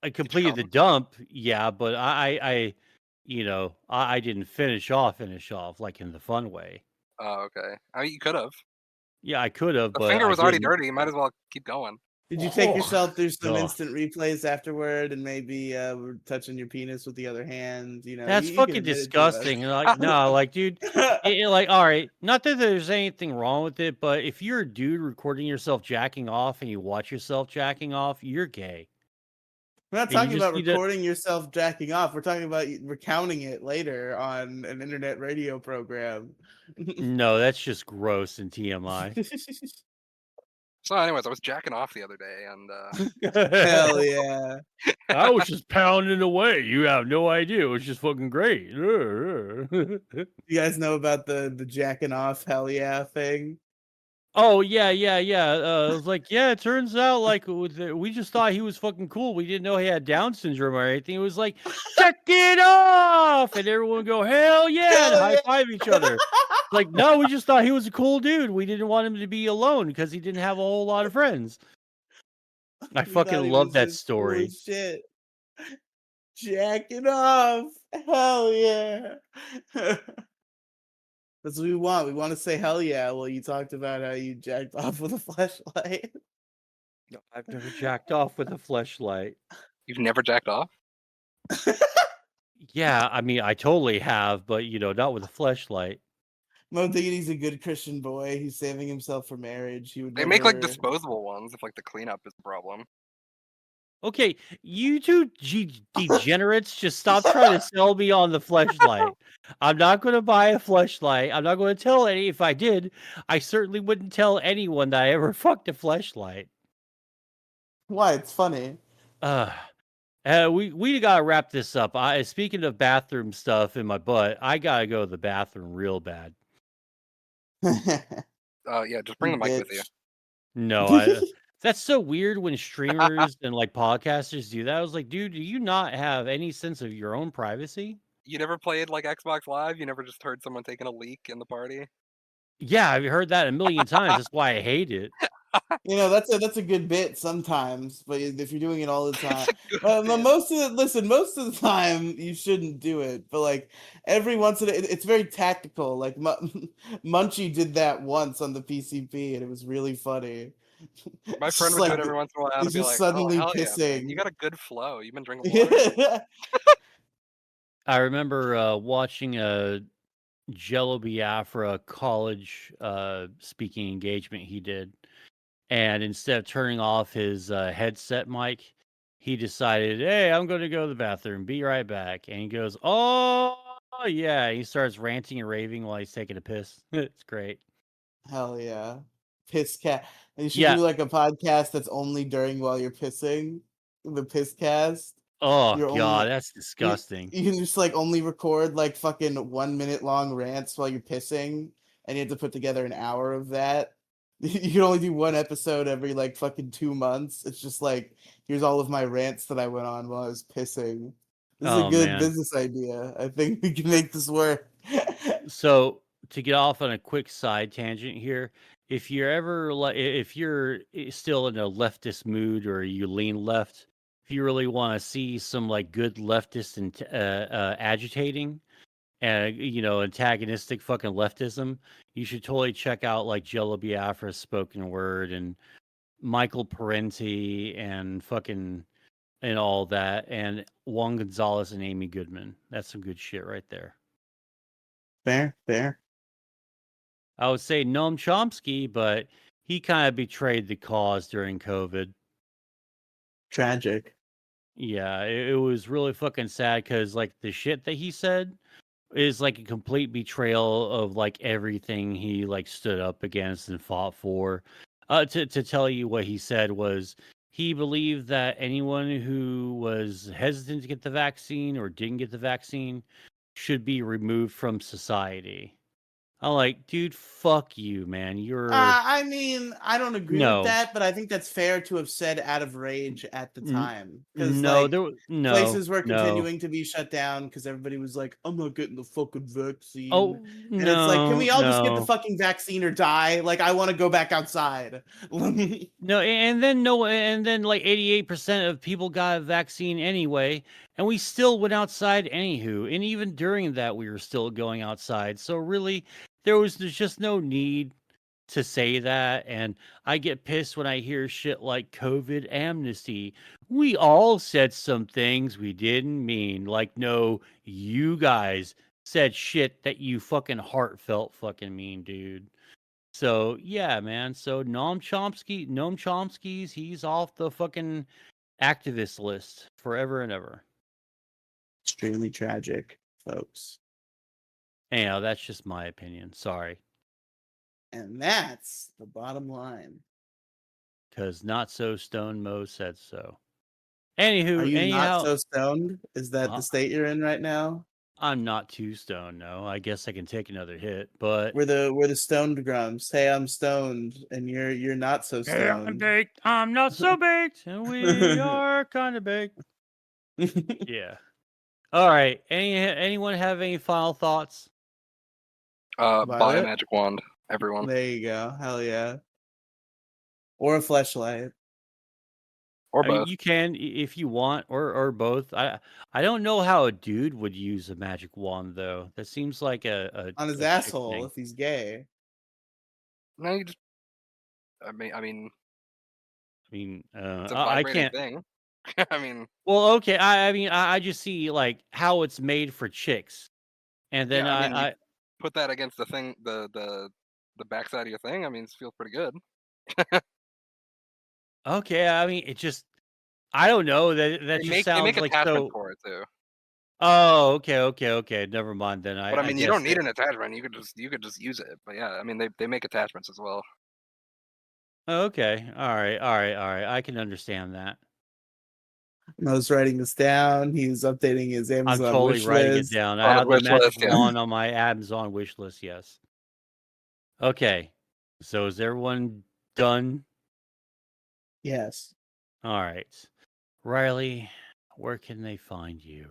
I Did you completed the come? dump, yeah, but I didn't finish off like in the fun way. Oh, okay. I mean, you could have. Yeah, I could have, The but finger I was already didn't. dirty. You might as well keep going. did you take yourself through some Ugh. instant replays afterward and maybe touching your penis with the other hand? That's You can fucking admit it to disgusting. Like, no, like, dude, like, all right, not that there's anything wrong with it, but if you're a dude recording yourself jacking off and you watch yourself jacking off, you're gay. We're not And you talking just about need to. recording yourself jacking off. We're talking about recounting it later on an internet radio program. No, that's just gross and TMI. So, anyways, I was jacking off the other day, and Hell yeah. I was just pounding away. You have no idea. It was just fucking great. You guys know about the jacking off hell yeah thing? Oh yeah. It was like, yeah. It turns out like we just thought he was fucking cool. We didn't know he had Down syndrome or anything. It was like, check it off, and everyone would go hell yeah and Hell high yeah. five each other. Like, no, we just thought he was a cool dude. We didn't want him to be alone because he didn't have a whole lot of friends. I We fucking thought he love was that just cool story. as shit. Jacking off. Hell yeah. That's what we want. We want to say hell yeah. Well, you talked about how you jacked off with a flashlight. No, I've never jacked off with a fleshlight. you've never jacked off. Yeah, I mean, I totally have, but not with a fleshlight. Mo Diggity's a good Christian boy. He's saving himself for marriage. He would They make like never. disposable ones if like the cleanup is the problem. Okay, you two degenerates, just stop trying to sell me on the fleshlight. I'm not going to buy a fleshlight. I'm not going to tell any. If I did, I certainly wouldn't tell anyone that I ever fucked a fleshlight. Why? It's funny. We gotta wrap this up. Speaking of bathroom stuff in my butt, I gotta go to the bathroom real bad. Yeah, just bring the mic with you. No, that's so weird when streamers and like podcasters do that. I was like, dude, do you not have any sense of your own privacy? You never played like Xbox Live? You never just heard someone taking a leak in the party? Yeah, I've heard that a million times. That's why I hate it. That's a good bit sometimes, but if you're doing it all the time, It's a good bit. most of the time you shouldn't do it. But like every once in it's very tactical. Like Munchie did that once on the PCP, and it was really funny. My It's friend just would do like it every once in a while to he's be just like, "Oh suddenly hell yeah, man! You pissing. got a good flow. You've been drinking water." I remember watching a Jello Biafra college speaking engagement he did. And instead of turning off his headset mic, he decided, hey, I'm going to go to the bathroom. Be right back. And he goes, oh, yeah. He starts ranting and raving while he's taking a piss. It's great. Hell yeah, piss cat. And you should Yeah. do like a podcast that's only during while you're pissing. The piss cast. Oh, You're God, only that's disgusting. you can just like only record like fucking 1 minute long rants while you're pissing, and you have to put together an hour of that. You can only do one episode every like fucking 2 months. It's just like, here's all of my rants that I went on while I was pissing. This is a Oh, good man. business idea. I think we can make this work. So to get off on a quick side tangent here, if you're ever like, if you're still in a leftist mood or you lean left, if you really want to see some like good leftist and agitating and antagonistic fucking leftism, you should totally check out like Jello Biafra's spoken word and Michael Parenti and fucking and all that, and Juan Gonzalez and Amy Goodman. That's some good shit right there. Fair. I would say Noam Chomsky, but he kind of betrayed the cause during COVID. Tragic. Yeah, it was really fucking sad because like the shit that he said is like a complete betrayal of like everything he like stood up against and fought for. To tell you what he said was he believed that anyone who was hesitant to get the vaccine or didn't get the vaccine should be removed from society. I'm like, dude, fuck you, man. I mean, I don't agree with No, that, but I think that's fair to have said out of rage at the N- time, because no, like there was places were no. continuing to be shut down because everybody was like, "I'm not getting the fucking vaccine," Oh, and it's like, can no, we all just get the no. fucking vaccine or die? Like, I want to go back outside. No, and then no, and then like 88% of people got a vaccine anyway, and we still went outside anywho. And even during that, we were still going outside. So really, there's just no need to say that. And I get pissed when I hear shit like COVID amnesty. We all said some things we didn't mean. Like, no, you guys said shit that you fucking heartfelt fucking mean, dude. So yeah, man. So Noam Chomsky's he's off the fucking activist list forever and ever. Extremely tragic, folks. Anyhow, that's just my opinion. Sorry. And that's the bottom line. because Not So Stone Mo said so. Are Anywho, you not anyhow, so stoned? Is that the state you're in right now? I'm not too stoned. No, I guess I can take another hit, but We're the stoned grumps. Hey, I'm stoned, and you're not so hey, I'm stoned. baked. I'm not so baked, and we are kind of baked. Yeah. All right. Anyone have any final thoughts? Buy a Violet? magic wand, everyone. There you go. Hell yeah. Or a fleshlight. Or I mean, both. you can if you want, or both. I don't know how a dude would use a magic wand though. That seems like On his a chick asshole thing. if he's gay. No, you just. I mean, I mean, it's a I vibrating can't. thing. I mean, Well, okay. I mean, I just see like how it's made for chicks, and then yeah. I mean, you I put that against the thing, the backside of your thing. I mean, it feels pretty good. okay. I mean, it just I don't know that just They make sounds like attachments so. for it too. Oh, okay. Never mind then. But I I mean, you don't guess need an attachment. You could just use it. But yeah, I mean, they make attachments as well. Okay. All right. I can understand that. I was writing this down. He was updating his I'm Amazon totally wish writing it list. down. I On his have the wish magic list, yeah. wand on my Amazon wish list. Yes. Okay. So is everyone done? Yes. All right. Riley, where can they find you?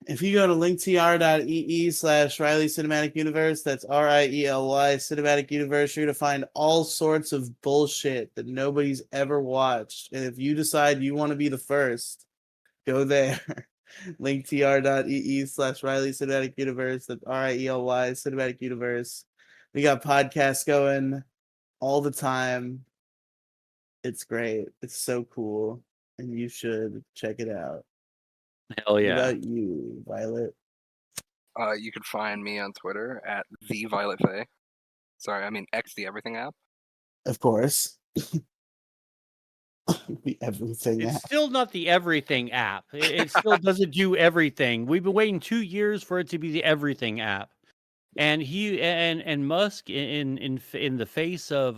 If you go to linktr.ee/Riley Cinematic Universe, that's RIELY Cinematic Universe, you're going to find all sorts of bullshit that nobody's ever watched. And if you decide you want to be the first, go there. linktr.ee/Riley Cinematic Universe, that's RIELY Cinematic Universe. We got podcasts going all the time. It's great. It's so cool. And you should check it out. Hell What yeah. about you, Violet? You can find me on Twitter at the Violet Faye. Sorry, I mean X the Everything app. Of course. The everything It's app. still not the everything app. It still doesn't do everything. We've been waiting 2 years for it to be the everything app. And he and Musk in the face of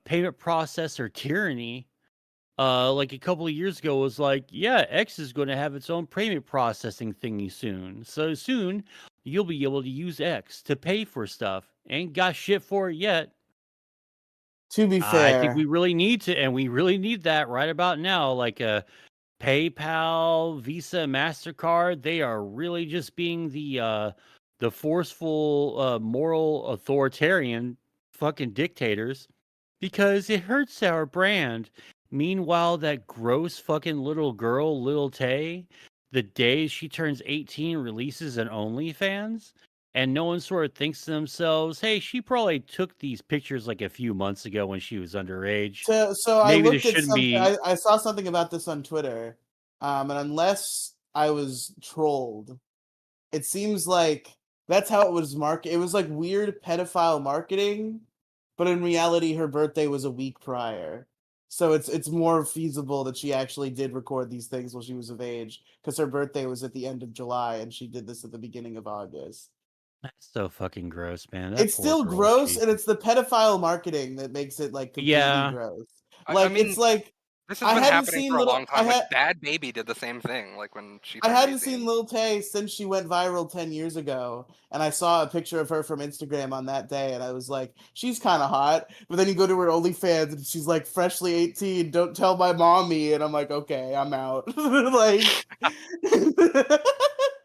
payment processor tyranny, like a couple of years ago, was like, yeah, X is going to have its own payment processing thingy soon. So soon you'll be able to use X to pay for stuff. Ain't got shit for it yet. To be I think fair, we really need to, and we really need that right about now. Like PayPal, Visa, MasterCard, they are really just being the forceful, moral authoritarian fucking dictators because it hurts our brand. Meanwhile, that gross fucking little girl, Lil Tay, the day she turns 18, releases an OnlyFans, and no one sort of thinks to themselves, hey, she probably took these pictures like a few months ago when she was underage. so I Maybe this looked at shouldn't something. be. I saw something about this on Twitter, and unless I was trolled, it seems like that's how it was marketed. It was like weird pedophile marketing, but in reality, her birthday was a week prior. So it's more feasible that she actually did record these things while she was of age, because her birthday was at the end of July and she did this at the beginning of August. That's so fucking gross, man. That It's poor still girl. gross, Jesus. and it's the pedophile marketing that makes it like completely Yeah. gross. I Like mean, it's like this has I been hadn't happening seen for a little. long time. Like Bad Baby did the same thing. Like when she I turned hadn't 18. seen Lil Tay since she went viral 10 years ago, and I saw a picture of her from Instagram on that day, and I was like, she's kind of hot. But then you go to her OnlyFans, and she's like, freshly 18, don't tell my mommy, and I'm like, okay, I'm out. Like,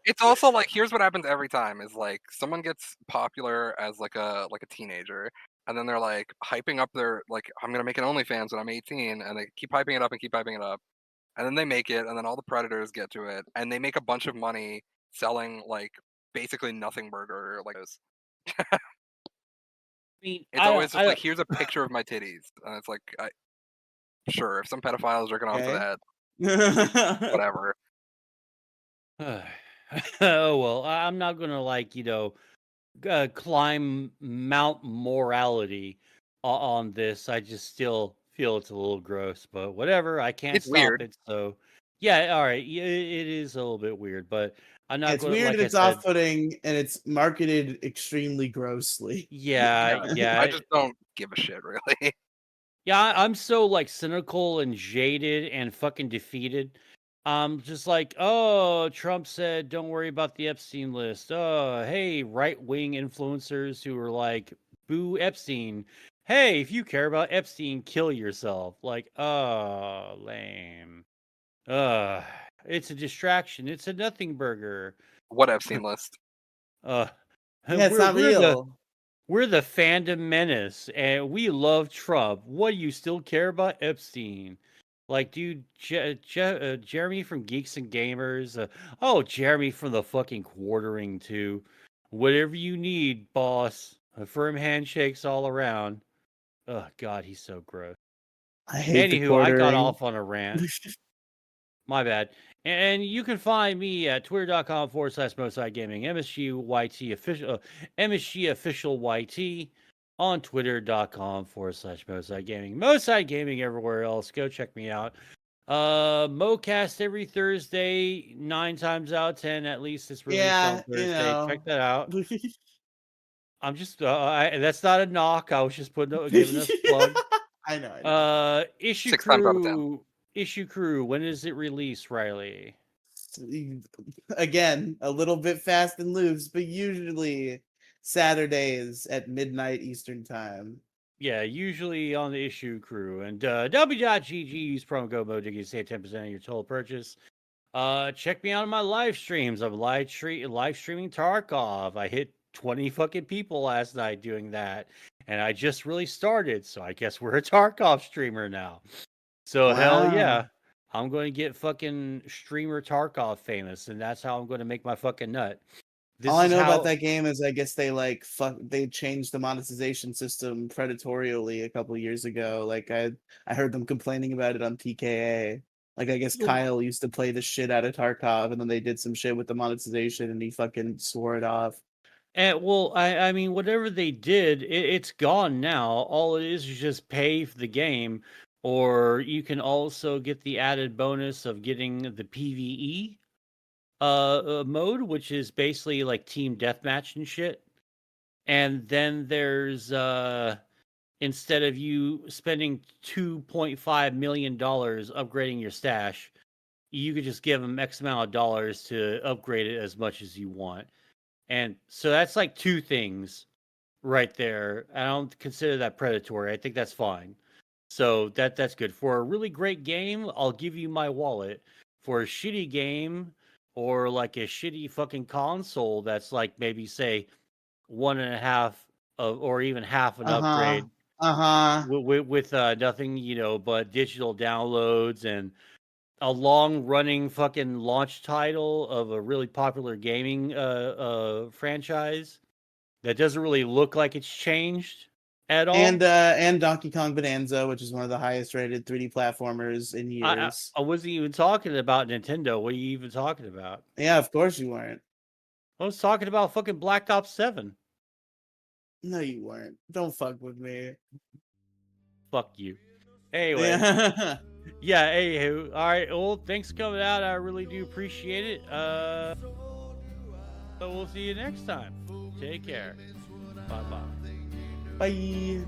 It's also like here's what happens every time is like someone gets popular as like a teenager, and then they're like hyping up their like I'm gonna make an OnlyFans when I'm 18, and they keep hyping it up and keep hyping it up, and then they make it, and then all the predators get to it, and they make a bunch of money selling like basically nothing burger like this. I mean, It's always just like here's a picture of my titties, and it's like sure if some pedophiles are going on for okay. that, whatever. Oh well, I'm not gonna climb Mount morality on this. I just still feel it's a little gross, but whatever. I can't It's stop weird. it. So yeah, all right. Yeah, it is a little bit weird, but I'm not It's going to. weird Like and I it's said, off-putting, and it's marketed extremely grossly. yeah. I just don't give a shit really. Yeah, I'm so like cynical and jaded and fucking defeated. Just like, oh, Trump said, don't worry about the Epstein list. Oh, hey, right wing influencers who are like, boo Epstein. Hey, if you care about Epstein, kill yourself. Like, oh, lame. It's a distraction. It's a nothing burger. What Epstein list? Uh, Yeah, it's not we're the real. we're the fandom menace, and we love Trump. What do you still care about Epstein? Like, dude, Jeremy from Geeks and Gamers. Oh, Jeremy from the fucking Quartering too. Whatever you need, boss. Firm handshakes all around. Oh God, he's so gross. I hate the Anywho, I got quartering. off on a rant. My bad. And you can find me at twitter.com/Moside Gaming, MSGYT official, MSG official YT on twitter.com/Moside Gaming, Moside Gaming everywhere else. Go check me out. Mocast every Thursday, 9 times out of 10 at least. It's released on Yeah, Thursday. Check that out. I'm just, that's not a knock. I was just giving us a plug. I know. Issue 6 times out of 10. Crew. Issue Crew. When is it released, Riley? Again, a little bit fast and loose, but usually Saturdays at midnight Eastern time. Yeah, usually on the Issue Crew. And W.GG, use promo code MODIG to save 10% of your total purchase. Check me out on my live streams. I'm live streaming Tarkov. I hit 20 fucking people last night doing that. And I just really started, so I guess we're a Tarkov streamer now. So hell Wow. yeah. I'm going to get fucking streamer Tarkov famous, and that's how I'm going to make my fucking nut. All I know about that game is I guess they changed the monetization system predatorially a couple years ago. Like I heard them complaining about it on TKA. Like I guess Kyle used to play the shit out of Tarkov, and then they did some shit with the monetization, and he fucking swore it off. And well, I mean, whatever they did, it's gone now. All it is just pay for the game, or you can also get the added bonus of getting the PVE mode, which is basically like team deathmatch and shit. And then there's instead of you spending $2.5 million upgrading your stash, you could just give them X amount of dollars to upgrade it as much as you want. And so that's like two things right there. I don't consider that predatory. I think that's fine. So that's good. For a really great game, I'll give you my wallet. For a shitty game or like a shitty fucking console that's like maybe say 1.5 of or even half an upgrade with nothing, but digital downloads and a long running fucking launch title of a really popular gaming franchise that doesn't really look like it's changed at all. And Donkey Kong Bonanza, which is one of the highest rated 3D platformers in years. I wasn't even talking about Nintendo. What are you even talking about? Yeah, of course you weren't. I was talking about fucking Black Ops 7. No, you weren't. Don't fuck with me. Fuck you. Anyway. Yeah, anywho. All right, well, thanks for coming out. I really do appreciate it. So we'll see you next time. Take care. Bye-bye. Bye.